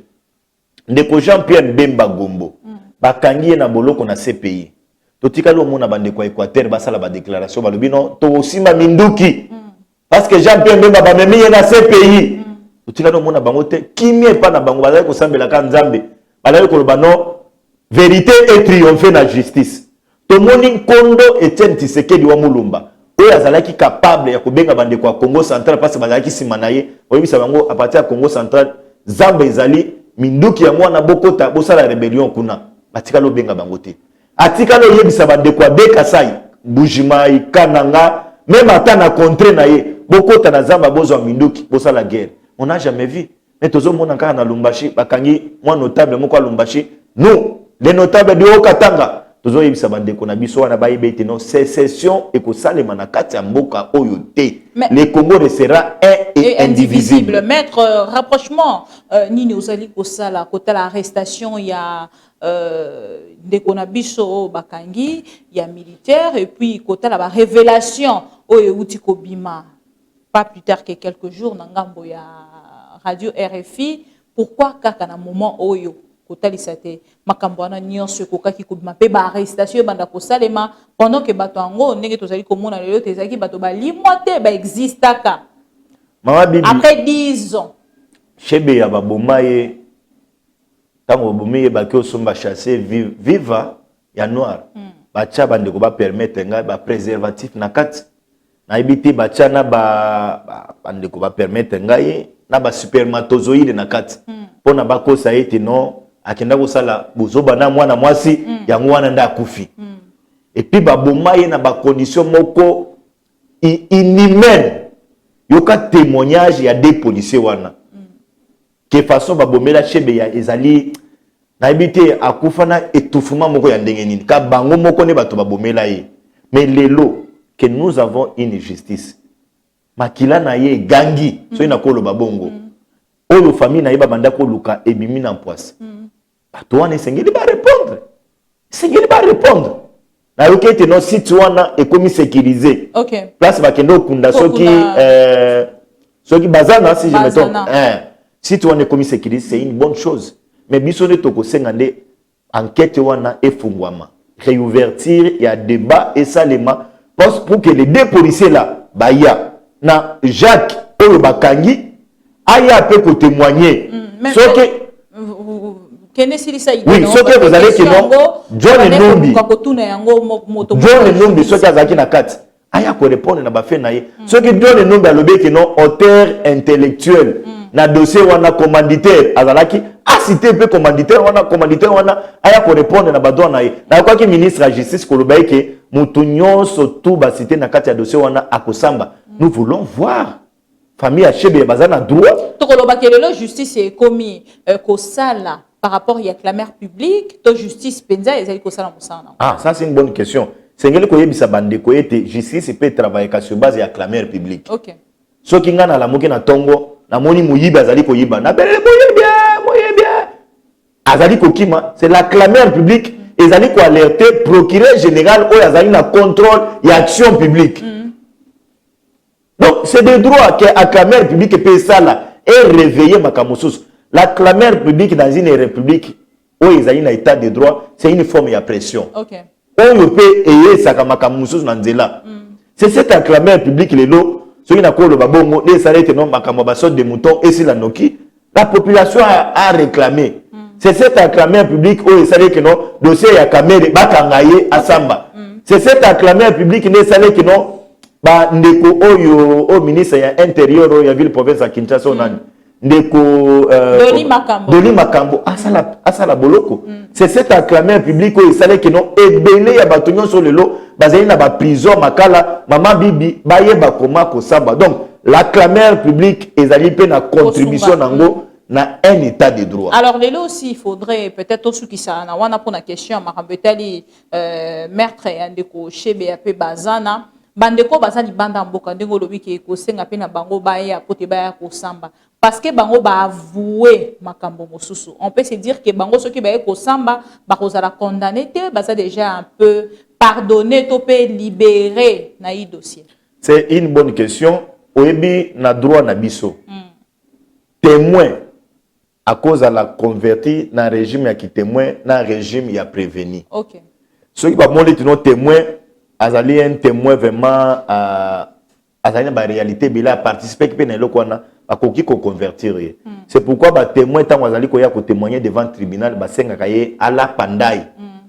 Ndeko Jean-Pierre Bemba Gombo bakangi na boloko na CPI. Totika lo mona bandeko Équateur basala ba déclaration balobi non to osima minduki. Parce que Jean-Pierre Bemba ba memi na CPI. Totika lo mona bango te kimie pa na bango bazali ko sambela ka nzambe. Bazali ko loba non vérité et triompher na justice. To moni Kondo Etienne Tshisekedi wa Mulumba. Oyo azalaki capable ya kobenga bandeko ya Congo Central parce que bazalaki sima na ye. Oyebisa bango à partir ya Congo Central Zamba ezali minduki ya mwana bokota bosala rébellion kuna. Batika lo benga bango te. Atika lo yebisa bandeko ya Bekasai, Bujimai, Kananga, même ata na contre na ye, bokota na Zamba bozwa minduki bosala guerre. On n'a jamais vu. Mais tozo mona kaka na Lumbashi bakangi moi notable moko Lumbashi. Nous, les notables de Okatanga, tozo yebisa bandeko na biso wana bayebete non sécession et ko salema na kati ya mboka oyo te. Le Congo restera un et indivisible. Maître rapprochement nini ozali ko sala kota l'arrestation il y a ndeko na biso bakangi ya militaire et puis kota la révélation oyo uti ko bima pas plus tard que quelques jours na ngambo ya radio RFI. Pourquoi kaka na moment oyo kota lisate makambo wana nyonso kokaki ko bima pe ba arrestation banda ko salema pendant que bato ango ndenge tozali komona lelo tezaki bato ba limote ba existaka. Mama Bibi Après 10 ans chebe ya babomaye tango bomiye bakio somba chasser viva ya noir bacha bandeko ba permettre nga ba préservatif na kati na ibiti bacha na ba bandeko ba permettre ngai na ba spermatozoïde na kati pona bakosa ete non akenda ko sala bozoba na mwana mwasi yango wana nda akufi et puis babomaye na ba condition moko inhumaine yoka témoignage ya des policiers wana que façon babomela chebe ya ezali na ibite akufana étouffement moko ya ndenge nini ka bango moko ne bato babomela ye mais lelo que nous avons une justice makila na ye gangi so ina ko loba bongo oyo famille na ye babanda ko luka ebimi na poisse bato wana sengeli ba répondre na yoke te no site wana ekomi sécurisé OK place bakendo kunda soki Ce qui bazana, si je me trompe, Bazana. si tu as une commis sécurité, c'est une bonne chose. Mais bisonne toko sengande enquête wana efungwama. Réouverture, il y a débat et ça les mains pour que les deux policiers là, baya na Jacques oyo bakangi aya peut témoigner. Ce que oui, ce que vous allez que non, John Numbi, John Numbi, ce qui a zaki na kat, aya ko répondre na ba fait na ye. Ce que John Numbi a lobé que non, auteur intellectuel, na dossier wana commanditaire, azalaki, cité peu commanditaire wana, aya ko répondre na ba doa na ye. Na quoi que ministre de la justice ko lobé que mutunyo surtout ba cité na kat ya dossier wana akosamba. Nous voulons voir. Famille Achebe bazana droit. Tokoloba kelelo justice est commis kosala par rapport à la mère publique, to justice penza ezali kosala musana. Ah, ça c'est une bonne question. C'est ngeli ko yebisa bande ko ete justice peut travailler sur base ya la mère publique. OK. So kinga na lamuki na tongo, na moni muyiba azali ko yiba. Na bele moye bien. Azali ko kima, c'est la clameur publique ezali ko alerter procureur général ou azali na contrôle et action publique. Donc, c'est des droits que la clameur publique peut ça là et réveiller Makamousous. La clameur publique dans une république où il y a un état de droit, c'est une forme de pression. OK. On peut aider ça comme Makamousous Nanzela. C'est cette clameur publique les lots, ceux qui n'ont pas le babongo, les salariés non Makamobassot des moutons et si la noki, la population a réclamé. C'est cette clameur publique où il savait que non dossier ya kamere bakangaye à Samba. C'est cette clameur publique les salariés que non ba ndeko oyo au ministre ya intérieur ya ville province à Kinshasa onani ndeko Doli Makambo asala boloko c'est cette acclameur public où il savait que non ebele ya batonyo sur le lot bazali na ba prison makala mama bibi bayeba koma ko samba. Donc l'acclameur public ezali pe na contribution nango na un état de droit. Alors les lots aussi il faudrait peut-être aussi qui ça na wana pour la question marambetali maître ndeko Chebe ape bazana bandeko bazali banda mboka ndenge lobi ke kosenga pe na bango baya pote baya ko samba parce que bango ba avouer makambo mosusu. On peut se dire que bango soki baya ko samba ba kozala condamné te baza déjà un peu pardonné to pe libéré na i dossier. C'est une bonne question. Oyebi na droit na biso. Témoin à cause de la converti na régime qui témoin na régime ya prévenu. OK. Ceux qui va montrer nos témoins azali un témoin vraiment azali na réalité bila participer qui na lokwana akoki ko convertir. C'est pourquoi ba témoin tant azali ko ya ko témoigner devant le tribunal ba senga kaye ala pandai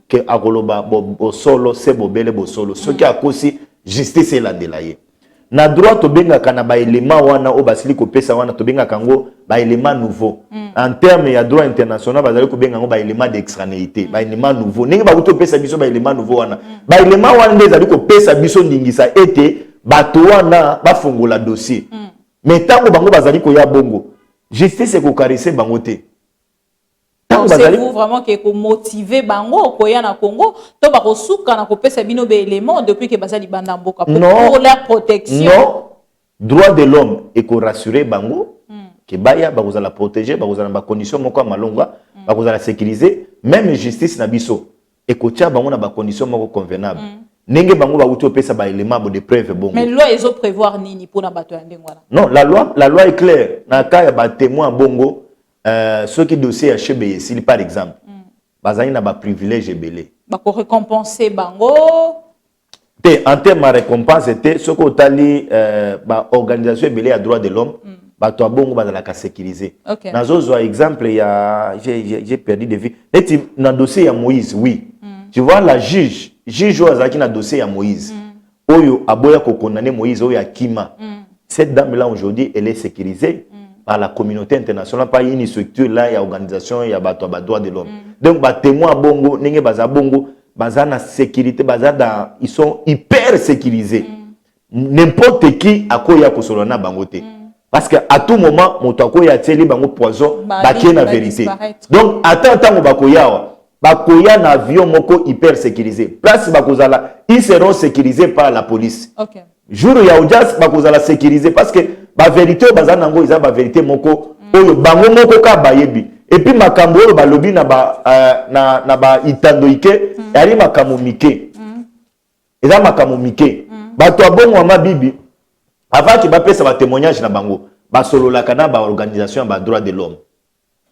que akoloba bo solo se bobele bo solo ceux qui akosi justice la delaye na droit to benga kana ba élément wana o basili ko pesa wana to benga kango ba élément nouveau en termes ya droit international bazali ko benga ngo ba élément d'extranéité ba élément nouveau ningi ba ko pesa biso ba élément nouveau wana ba élément wana ndezali ko pesa biso ndingisa ete bato wana ba fungola dossier mais tango bango bazali ko ya bongo justice ko caresser bango te. C'est vous vraiment qui est motivé bango koya na Congo to ba kosuka na kopesa bino be éléments depuis que bazali banda mboka pour leur protection. Non, droit de l'homme et ko rassurer bango que baya ba kozala protéger ba kozala ba condition moko malonga ba kozala sécuriser même justice na biso et ko tia bango na ba condition moko convenable. Nenge bango ba uto pesa ba élément de preuve bongo. Mais loi ezo prévoir nini pour na bato ya ndengwana? Non, la loi est claire na cas ya ba témoin bongo. Ceux qui dossier à Chebe s'il par exemple bazali na ba privilège belé ba ko récompenser bango en termes de récompense était ce que tali ba organisation belé à droit de l'homme ba to bongo bazala ka sécuriser. Nazo exemple j'ai perdu de vue et dans dossier ya Moïse oui tu vois la juge azaki na dossier ya Moïse oyo aboya ko condamner Moïse oyo akima cette dame là aujourd'hui elle est sécurisée par la communauté internationale, par une structure là, il y a organisation, il y a droit de l'homme. Donc, les témoins bongo, n'engé baza bongo, baza na sécurité, ils sont hyper sécurisés. N'importe qui a quoi ya kosolona bangote. Parce que à tout moment, motako ya teli bango poison, baké na vérité. Donc, attends bakoya na avion moko hyper sécurisé. Place bakozala, ils seront sécurisés par la police. OK. Jour ya audience bakozala sécurisé parce que ba vérité bazana ngo iza ba vérité moko oyo bango moko ka bayebi et puis makambo oyo balobi na ba itandoike yali makambo mike eza makambo mike bato abongo ma bibi avant que ba pesa ba témoignage na bango ba solo la kana ba organisation ba droit de l'homme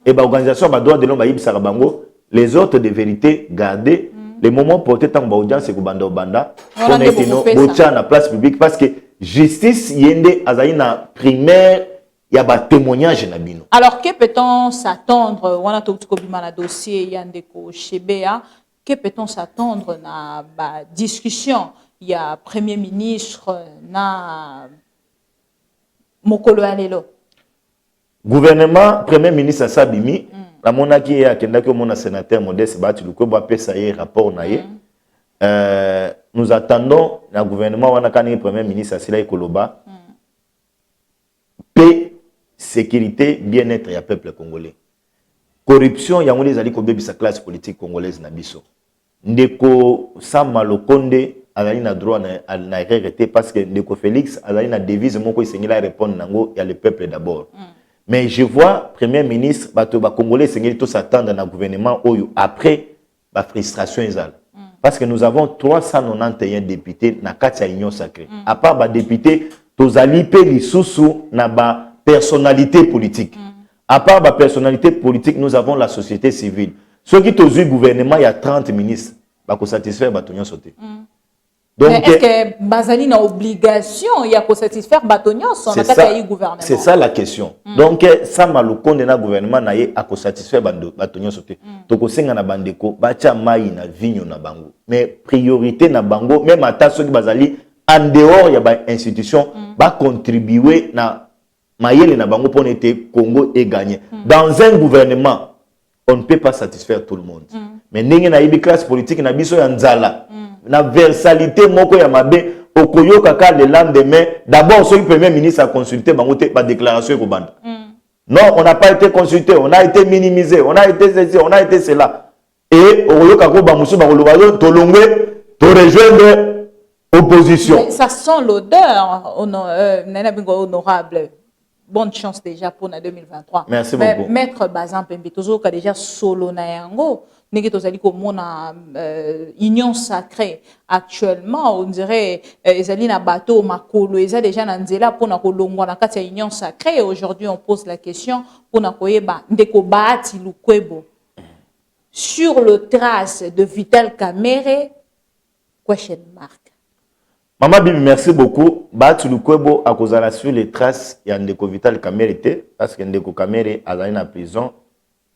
et ba organisation ba droit de l'homme ba yibisa bango les autres de vérité garder les moments portés tant ba audience ko banda banda on est no bocha na place publique parce que justice yende azaina primaire il y a ba témoignage na bino. Alors que peut-on s'attendre on a tout bima na dossier yandeko Chebea que peut-on s'attendre na ba discussion il y a premier ministre na mokolo alelo gouvernement premier ministre Sabimi la monaki ya kendaki mona sénateur Modeste Bahati Lukwebo apesa ye rapport na ye nous attendons le gouvernement wana kani premier ministre Asila Koloba paix sécurité bien-être ya peuple congolais corruption ya ngoli zali ko bebisa classe politique congolaise na biso ndeko Sama Lokonde azali na droit na RRT parce que ndeko Félix azali na devise moko isengela répondre nango ya le peuple d'abord. Mais je vois premier ministre bato ba congolais sengeli tous attendre na gouvernement oyo après ba frustration ezala. Parce que nous avons 391 députés na kati ya union sacrée. À part ba députés tozali pe lisusu na ba personnalité politique. À part ba personnalité politique, nous avons la société civile. Ceux qui ont eu gouvernement il y a 30 ministres ba ko satisfaire ba tonyo sauter. Donc, est-ce que Bazali a obligation il y a pour satisfaire Batonion son gouvernement? C'est ça la question. Donc ça malukonde na gouvernement na ye a ko satisfaire Batonion sauter. Toko senga na bandeko bacha mai na vigno na bango. Mais priorité na bango même ata ceux qui Bazali en dehors ya ba institution ba contribuer na mayele na bango pour être Congo et gagner. Dans un gouvernement, on ne peut pas satisfaire tout le monde. Mais ninge na ibi classe politique na biso ya nzala. Na versalité moko ya mabe okoyo kaka le lendemain d'abord celui premier ministre a consulté bangote ba déclaration ko banda. Non, on n'a pas été consulté, on a été minimisé, on a été ceci, on a été cela. Et okoyo kako ba musu ba koloba to longwe to rejoindre opposition. Mais ça sent l'odeur honorable. Bonne chance déjà pour 2023. Merci beaucoup. Maître Bazan Pembetozo qui a déjà solo na yango nenge tozali ko mona union sacrée actuellement on dirait ezali na bateau makolo eza déjà na nzela pona ko longwa na kati ya union sacrée. Aujourd'hui on pose la question pona koyeba ndeko Bahati Lukwebo sur le trace de Vital Kamerhe question mark. Maman Bibi, merci beaucoup. Bahati Lukwebo a causé sur les traces ya ndeko Vital Kamerhe parce que ndeko Kamerhe azali na prison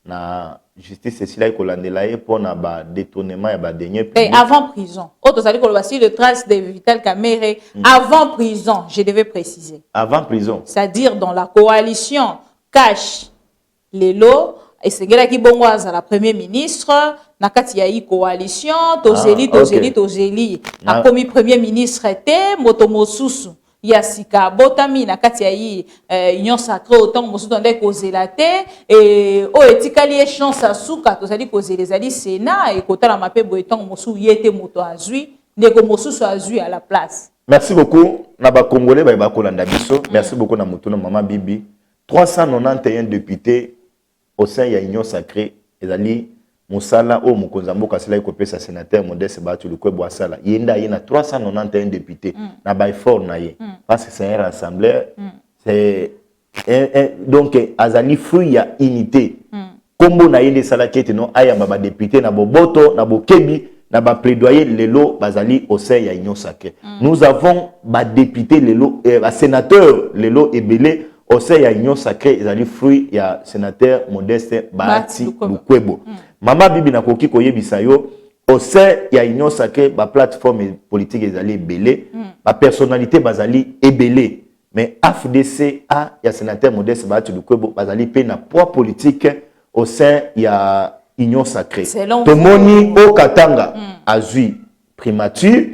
na justice Cécile Kolandelaye pour na ba détournement ya ba dernier. Et avant prison. Autre sali ko basi le trace de Vital Kamerhe avant prison, je devais préciser. Avant prison. C'est-à-dire dans la coalition cash lelo et c'est qui bongo la premier ministre na kati ya i coalition tozeli a commis premier ministre était motomosusu ya sika botami na kati ya i union sacrée autant mosusu ndeko kozela et o etikali chance asuka tozali kozela ezali Sénat et kota la mape boeton mosusu yete moto azui ndeko mosusu azui à la place. Merci beaucoup na ba congolais ba kolanda biso. Merci beaucoup na mutuna Maman Bibi. 391 députés au sein de l'Union sacrée, ezali Moussala ou Mukonzambo Kasila Kopesa sénateur Modeste Bahati Lukwebo Asala. Yenda yena 391 députés na ba effort na ye parce que c'est un rassembleur. C'est donc azali fruit ya unité. Kombo na yende sala kete no aya ba député na boboto na bokebi na ba plaidoyer lelo bazali au sein ya l'Union sacrée. Nous avons ba député lelo ba sénateur lelo ebele au sein de l'Union sacrée, ils ont fruit il sénateur Modeste Bahati Lukwebo. Maman Bibi na koki koyebisa yo au sein de l'Union sacrée, la plateforme politique ils allaient belé, la personnalité bazali ebelé. Mais AFDC a il sénateur Modeste Bahati Lukwebo bazali pe na poids politique au sein de l'Union sacrée. Tomoni au Katanga azui primature,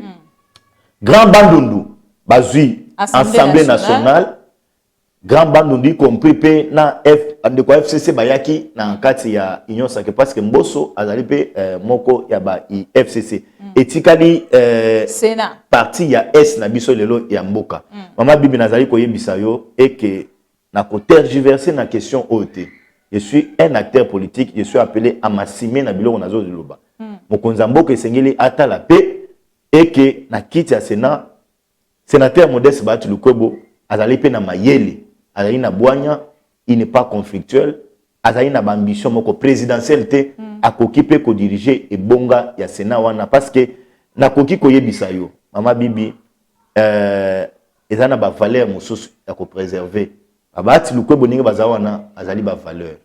Grand Bandundu bazui Assemblée nationale. Grand Bandundi compris pe na FCC bayaki na kati ya Union sacrée parce que Mbosso azali pe moko ya ba FCC etikali Sénat parti ya S na biso lelo ya mboka. Maman Bibi nazali koyebisa yo et que na ko tergiverser na question OT. Je suis un acteur politique, je suis appelé à m'assimer na biloko nazo loba. Mokonza mboka esengeli ata la paix et que na kiti ya Sénat sénateur Modeste Bahati Lukwebo azali pe na mayele azali na bwanya, il n'est pas conflictuel, azali na ambition moko présidentielle te akoki pe ko diriger e bonga ya Sénat wana parce que nakoki koyebisa yo mama bibi ezana ba valeur mosusu ya ko préserver abati lukwe boninga bazawana azali ba valeur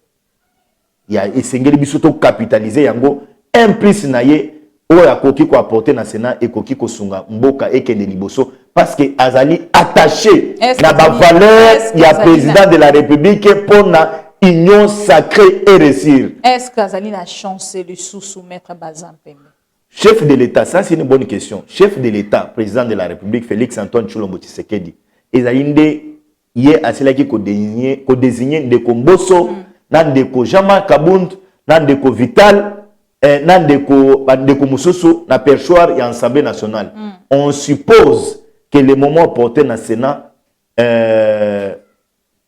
ya esengeli biso to capitaliser yango implice na ye oyo akoki ko apporter na Sénat ekoki ko sunga mboka ekende liboso parce que azali attaché na ba valeur ya président de la République pour na union sacrée et réussir. Est-ce qu'Azali a chancé de sous-soumettre Bazampembe? Chef de l'État, ça c'est une bonne question. Chef de l'État, président de la République, Félix Antoine Tshilombo Tshisekedi, ezalinde yé asilaki ko désigner ndeko Mbosso, na ndeko Jean-Marc Kabund, na ndeko Vital, na ndeko Mususu, na perchoir et Assemblée nationale. On suppose que le moment porté dans le Sénat,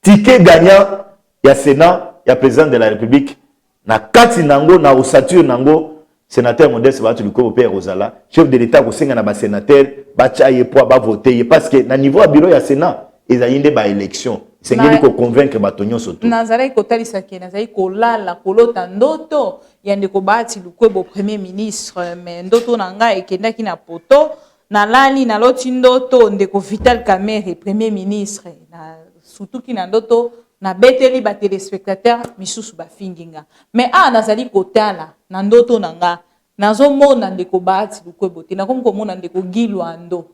ticket gagnant ya Sénat, ya président de la République, na kati nango, na osature nango, sénateur Modeste Batu Luko Père Rosala, chef de l'État ko senga na ba sénateur, ba chaye po ba voter parce que na niveau à bureau ya Sénat, ils ayinde ba élection. C'est ngeli ko convaincre batonyo soto. Nazari ko talisa ke nazari ko lala kolota ndoto yande ko Batu Luko premier ministre mais ndoto nanga ekendaki na poto na lali na loti ndoto ndeko Vital Kamerhe premier ministre na surtout ki na ndoto na beteli ba téléspectateurs misusu ba finginga mais nazali kotala na ndoto nanga nazomona ndeko Bati Lukwebo na komona ndeko Gilwando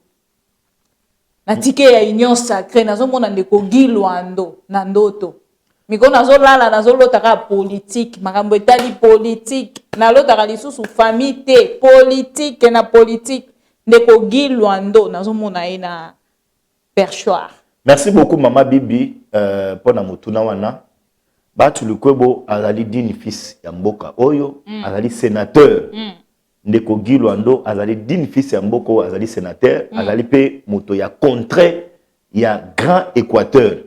na tike ya union sacrée nazomona ndeko Gilwando na ndoto miko nazolala nazolota ka politique makambo etali politique na lota lisusu famille te politique na politique ndeko Gilwando nazomona ina perchoir. Merci beaucoup Mama Bibi pour na mutuna wana. Batu Lukwebo azali dini fils ya mboka oyo, azali sénateur. Ndeko Gilwando azali dini fils ya mboka oyo, azali sénateur, azali pe moto ya contrée ya Grand Équateur.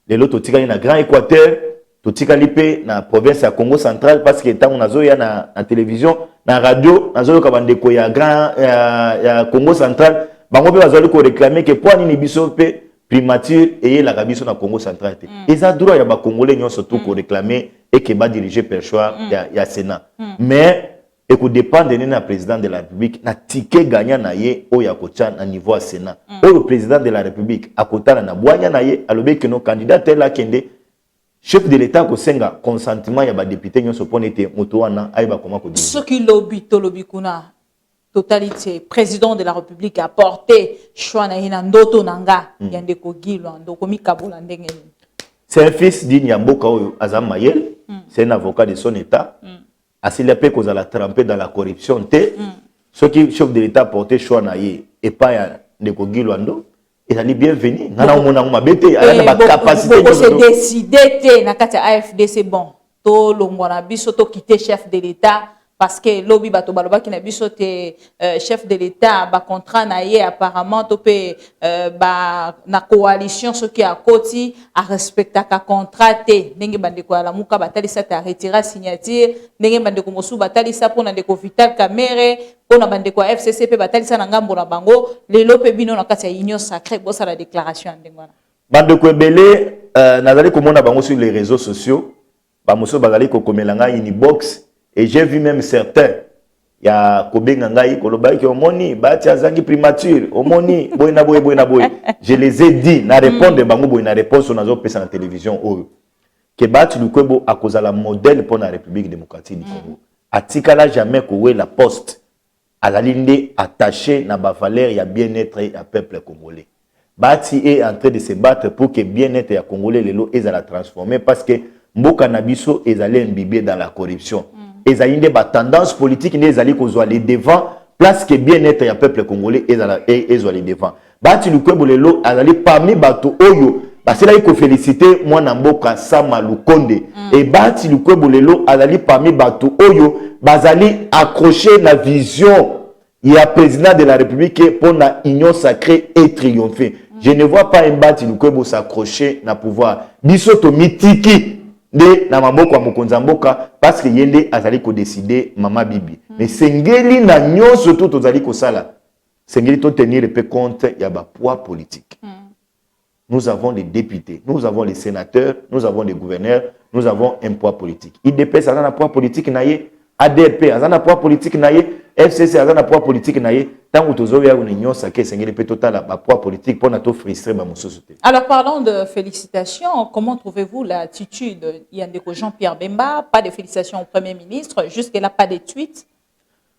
Lelo totikali na Grand Équateur, totikali pe na province ya Congo central parce que tango nazo ya na télévision, na radio, nazo yoka bandeko ya Grand ya Congo central, bango pe bazali ko réclamer que pour nini biso pe primature et la Gabiso na Congo central. Ils ont droit ya ba Congolais nyonso surtout ko réclamer et que ba diriger perchoir ya Sénat. Mais et ko dépendre de na président de la République na ticket gagnant na ye o ya kocha na niveau Sénat. O le président de la République akotana na bwanya na ye alobe que nos candidats tel kende chef de l'État ko senga consentement ya ba député nyonso pona ete moto wana aiba koma ko dire. Ce qui lobby to lobby kuna totalité président de la République a porté choix na ina ndoto nanga yande ko Gilwando ko mikabola ndenge. C'est un fils digne ya mboka oyo Azam Mayel, c'est un avocat de son état. Asile pe ko la tremper dans la corruption te. Ce qui chef de l'État a porté choix na ye et pas ya ndeko Gilwando, il a dit bienvenue. Ngana omona mabete ala ba capacité de se décider te na kati AFD c'est bon. To longwana biso to quitter chef de l'État parce que lobby bato baloba ki na biso te chef de l'État ba contrat na ye apparemment to pe ba na coalition ce qui a koti a respecta ka contrat te ndenge bandeko ala muka batalisa ta retirer signature ndenge bandeko mosu batalisa pona ndeko Vital Kamerhe pona bandeko FCC pe batalisa na ngambo na bango lelo pe bino na kati ya union sacrée bosa la déclaration ndengwana bandeko ebele nazali komona bango sur les réseaux sociaux ba moso bazali ko komelanga Unibox. Et j'ai vu même certains, il y a Kobenga ngai koloba ki omoni bati azangi primature, omoni boyna boy. Je les ai dit na répondre bango boy na réponse nazo pesa na télévision oyo. Que bati Lukwebo akozala modèle pour la République démocratique du Congo. Atikala jamais ko la poste azalinde attaché na ba valeur ya bien-être ya peuple congolais. Bati est en train de se battre pour que bien-être ya congolais lelo ezala transformer parce que mboka na biso ezali imbibé dans la corruption. Ils ont des tendances politiques, ils ont les devant, place que bien-être ya peuple congolais, ils ont les devant. Bati Lukwebo lelo, azali parmi bato oyo, parce là il faut féliciter moi Namboka Sama Lukonde. Et Bati Lukwebo lelo, azali parmi bato oyo, bazali accroché la vision, il y a président de la République pour la union sacrée et triompher. Je ne vois pas un Bati Lukwebo s'accrocher na pouvoir. Bisoto mitiki. De na maboko ya mokonza mboka parce que yende azali ko décider Mama Bibi mais sengeli na nyonso to tozali ko sala sengeli to tenir pe compte ya ba poids politique nous avons des députés, nous avons les sénateurs, nous avons des gouverneurs, nous avons un poids politique. IDPS a un poids politique naïe, ADP a un poids politique naïe, FCC a un poids politique naïe. Tant que tu as une union, ça qui est total poids politique pour nous frustrer dans notre société. Alors parlons de félicitations. Comment trouvez-vous l'attitude? Il y a des Jean-Pierre Bemba, pas de félicitations au Premier ministre, jusque-là pas de tweets.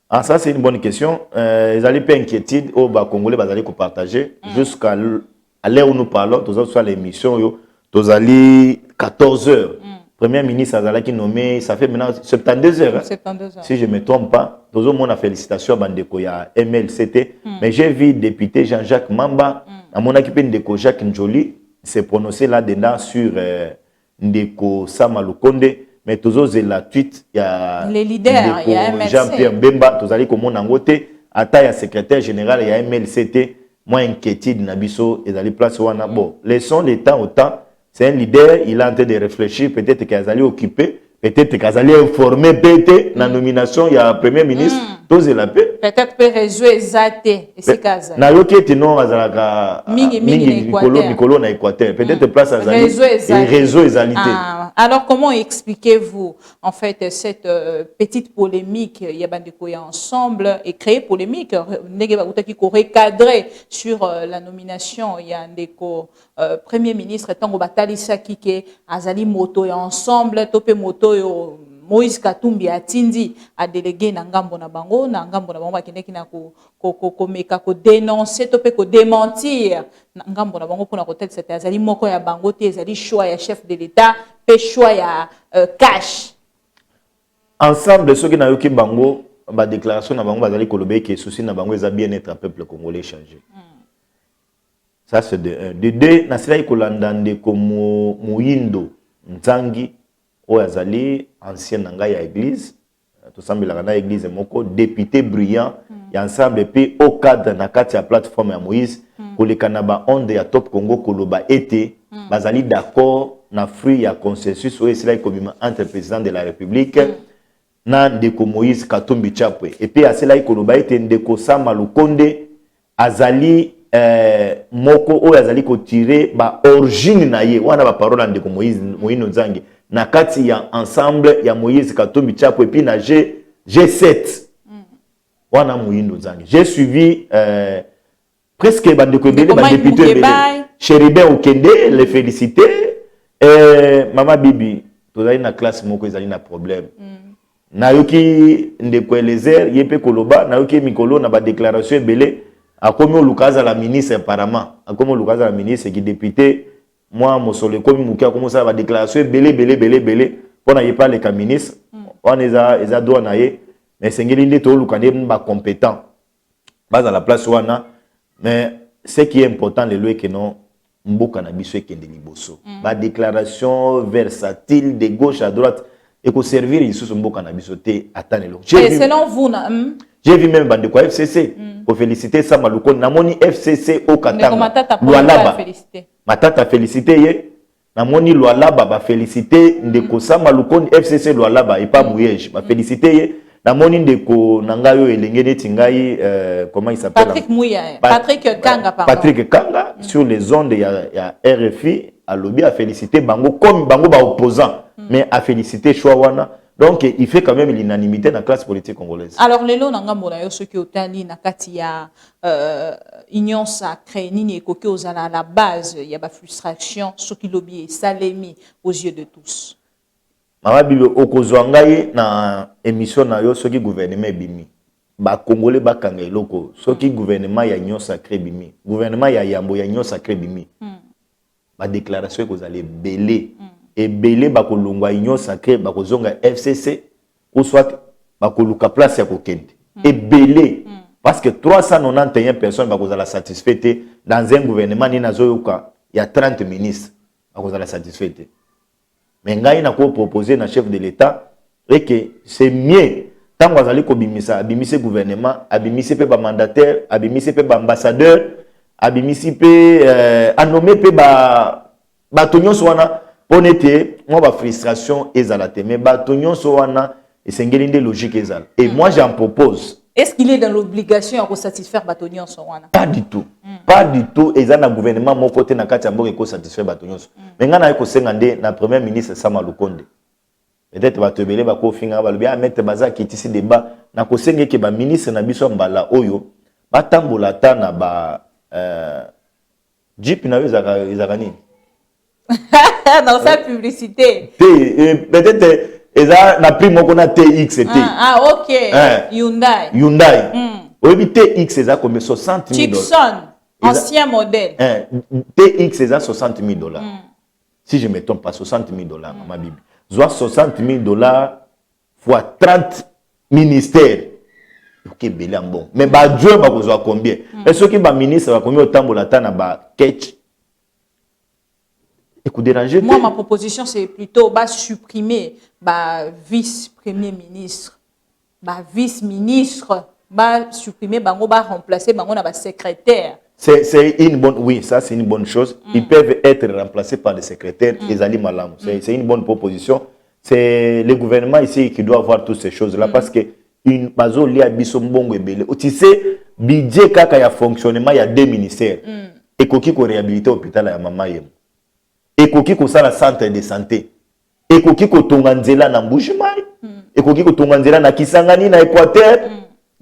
Ah, ça c'est une bonne question. Ils allaient pas inquiétude au Congolais, ils allaient partager jusqu'à l'heure où nous parlons. Tous autres soit l'émission, tous allés 14 h. Premier ministre Azala qui nommé, ça fait maintenant 72 heures. 72 heures. Si je ne me trompe pas, tout le monde a félicitations à Bandeko, il y a MLCT. Mais j'ai vu député Jean-Jacques Mamba, à mon occupé Ndeko Jacques Njoli, s'est prononcé là-dedans sur Ndeko Samalukonde. Mais toujours la tweet, il y a les leaders, il y a MLC. Jean-Pierre Bemba, tous allez comme on a voté. À taille secrétaire général, il y a MLCT. Moi, inquiétude, Nabiso, et dans les places où on a. Bon, laissons les temps au temps. C'est un leader, il est en train de réfléchir, peut-être qu'il allait occuper, peut-être qu'il allait informer, peut-être, la nomination, il y a un premier ministre, tous la paix. Peut-être que réseau exact et c'est casa. Na yoke tino azalaka mingi Mikolo na Équateur. Peut-être place azali réseau exalité. Alors comment expliquez-vous en fait cette petite polémique il y a bandeko ensemble et créer polémique ndenge ba utaki ko recadrer sur la nomination il y a ndeko premier ministre tango batalisa kike azali moto ya ensemble topé moto yo Moïse Katumbi atindi a délégué na ngambo na bango bakendeki na ko meka ko dénoncer to pe ko démentir na ngambo na bango pona ko tel c'était azali moko ya bango te ezali choix ya chef de l'état pe choix ya cash ensemble ceux qui na yoki bango ba déclaration na bango bazali kolobe ke souci na bango eza bien-être à peuple congolais changer. Ça c'est de deux na sila ikolanda ndeko Muindo Nzangi o azali ancien nanga ya église to sambela na église moko député brillant ya ensemble puis au cadre na kati ya plateforme ya Moïse kolekana ba onde ya Top Congo koloba été bazali d'accord na fruit ya consensus o esila komima entre président de la République na ndeko Moïse Katumbi Chapwe et puis asila koloba été ndeko Samalukonde azali moko o azali ko tirer ba origine na ye wana ba parole ndeko Moïse Moïno Nzangi na kati ya ensemble ya Moïse Katumbi Chapwe puis na G7 wana Moïno Nzangi j'ai suivi presque bandeko ebele ba député ebele Chéribin Okende les féliciter Mama Bibi tozali na classe moko ezali na problème na yoki ndeko Elezer yepe koloba na yoki mikolo na ba déclaration ebele akomi olukaza la ministre apparemment akomi olukaza la ministre qui député moi mosolo komi mukia komo ça va déclaration belé pona yepa le ministre on eza doa na ye mais sengeli nde to lukande ba compétent base à la place wana mais ce qui est important le loi que non mboka na biso ekende liboso ba déclaration versatile de gauche à droite et ko servir isusu mboka na biso te atanelo et selon vous j'ai vu même bande quoi FCC pour féliciter Samalukonde namoni FCC au Katanga Lualaba matata féliciter ye namoni Lualaba ba féliciter ndeko Samalukonde FCC Lualaba et pas Mouyeje ba féliciter ye namoni ndeko nangayo elenge neti ngai comment il s'appelle Patrick Kanga pardon Patrick Kanga sur les ondes ya RFI a lobby a féliciter bango comme bango ba opposant mais a féliciter Chouawana. Donc, il fait quand même l'unanimité dans la classe politique congolaise. Alors, les lois n'ont ce qui otani na katia union sacrée ni ekoki ozala à la base il y a ba frustration ce qui lobby salemi aux yeux de tous. Mama bibi okozwangaye na émission na yo ce qui gouvernement bimi ba congolais ba kanga eloko ce qui gouvernement ya union sacrée bimi gouvernement ya yambo ya union sacrée bimi ba déclaration que vous allez belé et belé bakolungwa union sacrée bakozonga FCC ou soit bakoluka place ya kokende et belé parce que 391 personnes bakozala satisfaites dans un gouvernement ni nazoyoka il y a 30 ministres bakozala satisfaites mais ngai na ko proposer na chef de l'état et que c'est mieux tant bazali ko bimisa abimisi gouvernement abimisi pe ba mandataire abimisi pe ba ambassadeur abimisi pe anomé pe ba tonyon soana honnêteté, moi, ma frustration est à la tête. Mais batonyon soana et c'est une logique et moi, j'en propose Est-ce qu'il est dans l'obligation de satisfaire Batonion Sowana? Pas du tout. Pas du tout. Et ça, le gouvernement, mon côté, n'a qu'à satisfaire Batonion. Mais quand on a un premier ministre Sama Lukonde. Peut-être que tu vas te finir à mettre baza qui ici débat. Na ko senge ke ba ministre na biso mbala oyo ba tambola ta na ba jeep na ezaka nini. Dans sa publicité. Peut-être eza na prix moko na TX. OK. Hyundai. Oui, TX eza comme 60 000 $. Tucson, ancien modèle. TX eza 60 000 $. Si je ne me trompe pas, 60 000 $, ma Bible. Soit 60 000 $ fois 30 ministères. Ok, belé bon. Mais bah Dieu va vous combien? Et ceux qui va ministre va combien autant pour la tana ba catch. Écoute déranger. Moi ma proposition c'est plutôt bah supprimer bah vice-premier ministre, bah vice-ministre, bah supprimer bah on va remplacer bah on a bah secrétaire. C'est une bonne, oui, ça c'est une bonne chose. Ils peuvent être remplacés par des secrétaires et Zali Malam. C'est une bonne proposition. C'est le gouvernement ici qui doit voir toutes ces choses-là parce que une bazo li abiso mbongo ebele. Tu sais, budget kaka ya fonctionnement, il y a 2 ministères. Et koki ko réhabiliter hôpital ya mama yem. Et koki ko sala centre de santé. Et koki ko tonganzela na Mbuji-Mayi. Et koki ko tonganzela na Kisangani na Équateur.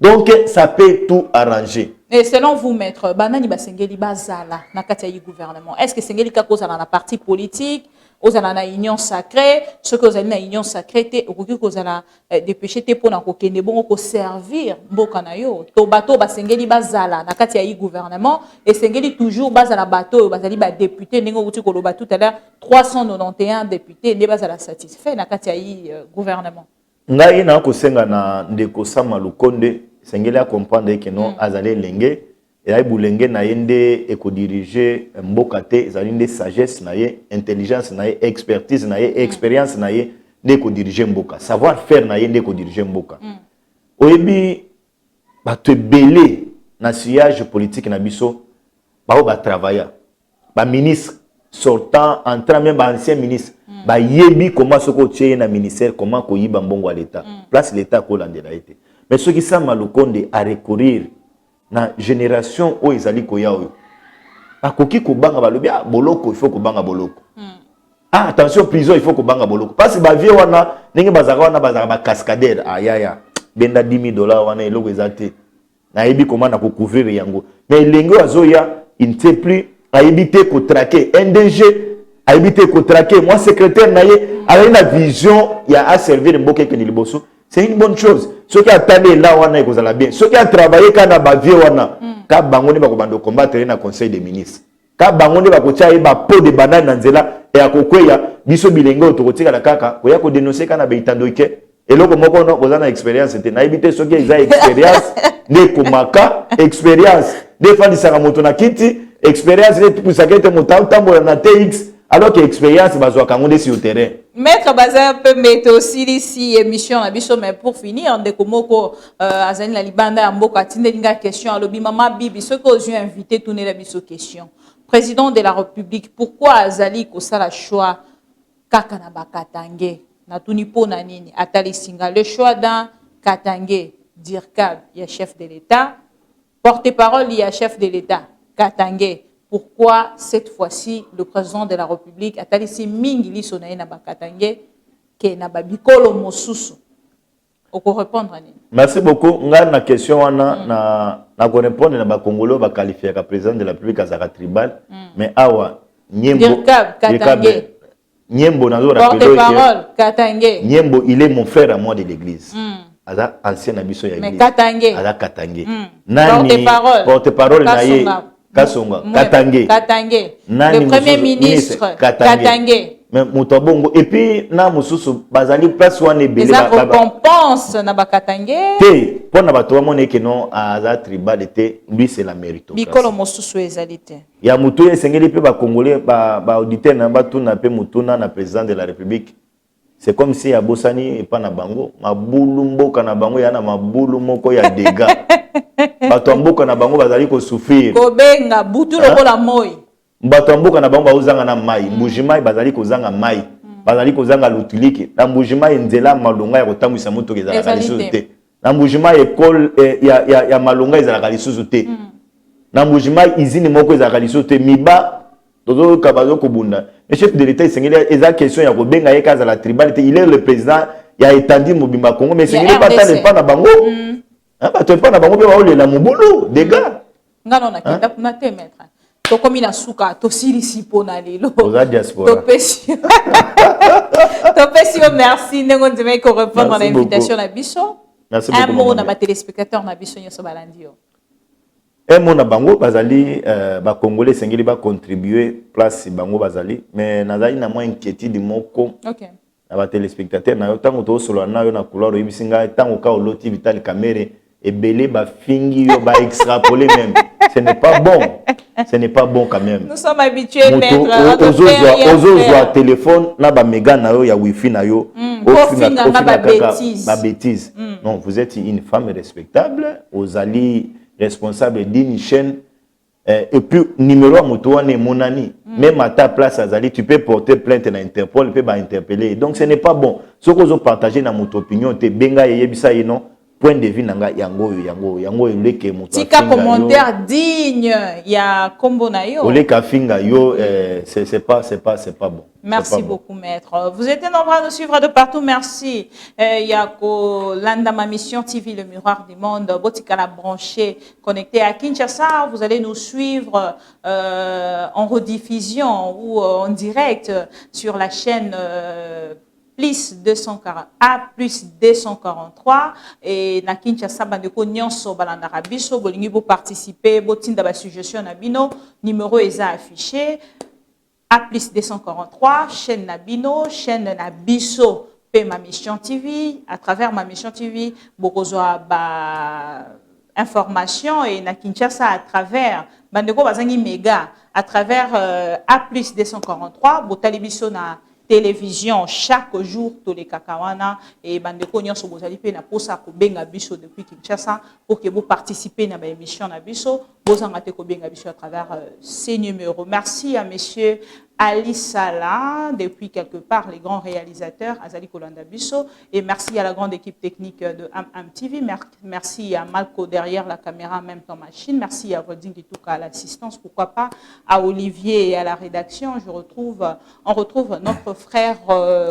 Donc ça peut tout arranger. Et selon vous, maître, banani basengeli bazala na kati ya gouvernement. Est-ce que sengeli kakoza na parti politique, ozala na union sacrée, ce que ozali na union sacrée te okoki kozala dépêché te pona ko kende bongo ko servir mboka na yo. To bato basengeli bazala na kati ya gouvernement et sengeli toujours bazala bato bazali ba député ndenge outi ko loba tout à l'heure 391 députés ne bazala satisfait na kati ya gouvernement. Ngai na ko senga na ndeko Sama Lukonde sengeli a comprendre que non azali lenge et ay bulenge na yende eko diriger mboka te ezali nde sagesse na ye intelligence na ye expertise na ye expérience na ye ndeko diriger mboka savoir faire na ye ndeko diriger mboka oyebi bato ebele na sillage politique na biso bao ba travailler ba ministre sortant entrant même ba ancien ministre ba yebi comment soko tie na ministère comment ko yiba mbongo à l'état place l'état ko landela été. Mais ceux qui Sama Lukonde à recourir na génération où ils allaient koya oyo. Akoki ko banga balobi boloko il faut ko banga boloko. Ah attention prison il faut ko banga boloko. Parce que ba vie wana ndenge bazaka wana bazaka ba cascadeur ayaya benda 10 000 $ wana eloko ezate. Na yebi comment na ko couvrir yango. Mais lengo azoya il ne sait plus a éviter ko traquer NDG a éviter ko traquer moi secrétaire na ye a une vision il y a à servir mboke ke ni liboso. C'est une bonne chose. Ceux qui attendent là, on a bien. Ceux qui ont travaillé quand on a vu, on a bangoni ba ko combattre na conseil des ministres. Ka bangoni ba ko tia ba pot de banane na nzela et akokweya biso bilengo to kotika la kaka ko ya ko dénoncer kana be itando ike. Et loko moko no kozana expérience te na éviter ceux qui ont expérience ne komaka expérience des fois disaka moto na kiti expérience ne pour ça que te moto tambola na TX alors que expérience bazwa kango sur le terrain. Maître Baza peut mettre aussi ici émission à biso mais pour finir de komoko azani la libanda mboka tindelinga question alobi mama bibi ce que j'ai invité tourner la biso question. Président de la République pourquoi azali ko sala choix kaka na bakatange na tuni pona nini atali singa le choix dans Katangé Dirkab il y a chef de l'État porte-parole il y a chef de l'État Katangé. Pourquoi cette fois-ci le président de la République a talisi mingi sonaye na bakatange ke na babikolo mosusu? Oko répondre ani. Merci beaucoup. Nga na question wana na ko répondre na ba Congolais ba qualifier ka président de la République azaka tribal mais awa Nyembo Dirkab Katangé Nyembo na zo rappeler porte-parole Katangé Nyembo il est mon frère à moi de l'église. Aza ancien abiso ya église. Mais Katangé aza Katangé. Nani porte-parole na ye Kasonga, Katangé. Katangé. Le premier ministre, Katangé. Mais Moutobongo. Et puis, na mususu, bazali place wane belé. Les récompenses na bakatangé. Te, pour na bato wamone que non, aza tribal était, lui c'est la méritocratie. Bikolo mosusu ezalité. Ya mutu ye sengeli pe ba Congolais, ba auditeur na ba tuna pe mutuna na président de la République. C'est comme si ya bosani et pas na bango, mabulu mboka na bango ya na mabulu moko ya dégâts. Bato mboka na bango bazali ko souffrir. Kobenga butu lokola moi. Bato mboka na bango bazanga na mai, Mbuji-Mayi bazali ko zanga mai. Bazali ko zanga lutuliki. Na Mbuji-Mayi nzela malonga ya kotamwisa moto kezala kaliso te. na Mbujima école ya Malonga ezalaka lisusu te. Na Mbujima usine moko ezalaka lisusu te. Miba tozo kabazo kobunda. Le chef de l'État sengeli eza question ya kobenga ye kaza la tribalité. Il est le président ya étendue Mobimba Congo mais sengeli pas tant pas na bango. Hein ba to pas na bango be ba olela mobulu des gars. Ngano na kenda kuna te maître. To komi na suka to sirisi pona lelo. Oza diaspora. To pesi merci nengo ndime ko répondre à l'invitation na biso. Merci beaucoup. Un mot na ba téléspectateurs na biso nyoso balandio. Un mot na bango bazali ba congolais sengeli ba contribuer place bango bazali mais nazali na moins inquiétude moko. OK. Na ba téléspectateurs na yo tango to solo na yo na couleur yebisinga tango ka oloti Vital Kamere et belé ba fingi yo ba extrapoler même. Ce n'est pas bon. Ce n'est pas bon quand même. Nous sommes habitués maître aux téléphone na ba méga na yo ya wifi na yo. Ba bêtise. Non, vous êtes une femme respectable, aux alliés responsables d'une chaîne et puis numéro à moto wane monani. Même à ta place azali, tu peux porter plainte à Interpol, tu peux ba interpeller. Donc ce n'est pas bon. Ce que vous partagez dans votre opinion, te benga yebisa non. Point de vue nanga yango eleke moto tika commentaire digne ya kombo na yo oleka finga yo c'est pas bon. Merci beaucoup maître. Vous êtes nombreux à nous suivre de partout. Merci. Yako landa ma mission TV le miroir du monde. Botika la branché connecté à Kinshasa. Vous allez nous suivre en rediffusion ou en direct sur la chaîne plus 243 et na Kinshasa bandeko nyonso balanda biso bolingi bo participer botinda ba suggestion na bino numéro eza affiché A plus 243 chaîne na bino chaîne na biso pe ma mission TV à travers ma mission TV bokozwa ba information et na Kinshasa à travers bandeko bazangi méga à travers A plus 243 botali biso na télévision chaque jour tous les kakawana et bandeko nyonso bozali pe na posa ko benga biso depuis Kinshasa pour que vous participez na ba émission na biso bozanga te ko benga biso à travers ces numéros. Merci à monsieur Ali Salah depuis quelque part les grands réalisateurs Azali Kolanda Biso et merci à la grande équipe technique de AmTV. Merci à Malco derrière la caméra même temps machine. Merci à Volding Ditouka à l'assistance, pourquoi pas à Olivier et à la rédaction. On retrouve notre frère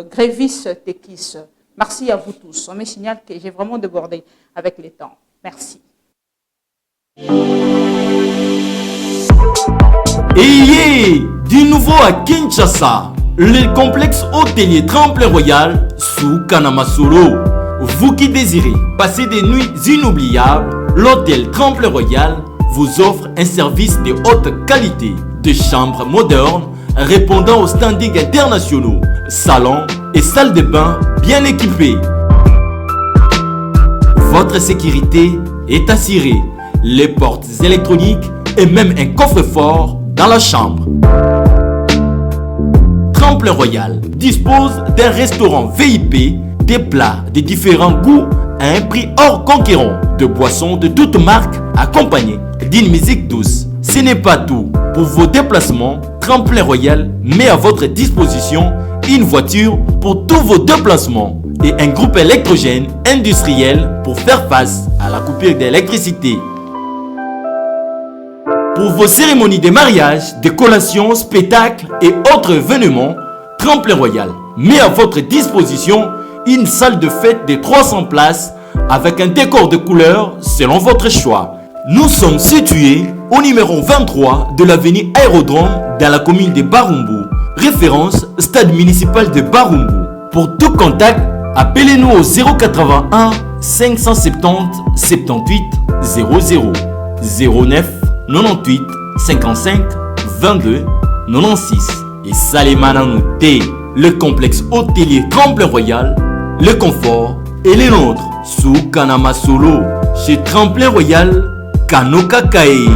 Grévis Tekis. Merci à vous tous. On me signale que j'ai vraiment débordé avec les temps. Merci. Ayez du nouveau à Kinshasa, le complexe hôtelier Tremplin Royal sous Kanamasolo. Vous qui désirez passer des nuits inoubliables, l'hôtel Tremplin Royal vous offre un service de haute qualité, de chambres modernes répondant aux standards internationaux, salons et salles de bain bien équipées. Votre sécurité est assurée, les portes électroniques et même un coffre-fort dans la chambre. Tremplin Royal dispose d'un restaurant VIP, des plats de différents goûts à un prix hors concurrent, de boissons de toutes marques accompagnées d'une musique douce. Ce n'est pas tout. Pour vos déplacements, Tremplin Royal met à votre disposition une voiture pour tous vos déplacements et un groupe électrogène industriel pour faire face à la coupure d'électricité. Pour vos cérémonies de mariage, de collations, spectacles et autres événements, Tremplin Royal met à votre disposition une salle de fête de 300 places avec un décor de couleurs selon votre choix. Nous sommes situés au numéro 23 de l'avenue Aérodrome dans la commune de Barumbu. Référence stade municipal de Barumbu. Pour tout contact, appelez-nous au 081 570 78 00 09 98 55 22 96 et Salimana Nouté, le complexe hôtelier Tremplin Royal, le confort et les nôtres sous Kanamasolo chez Tremplin Royal Kanoka Kae.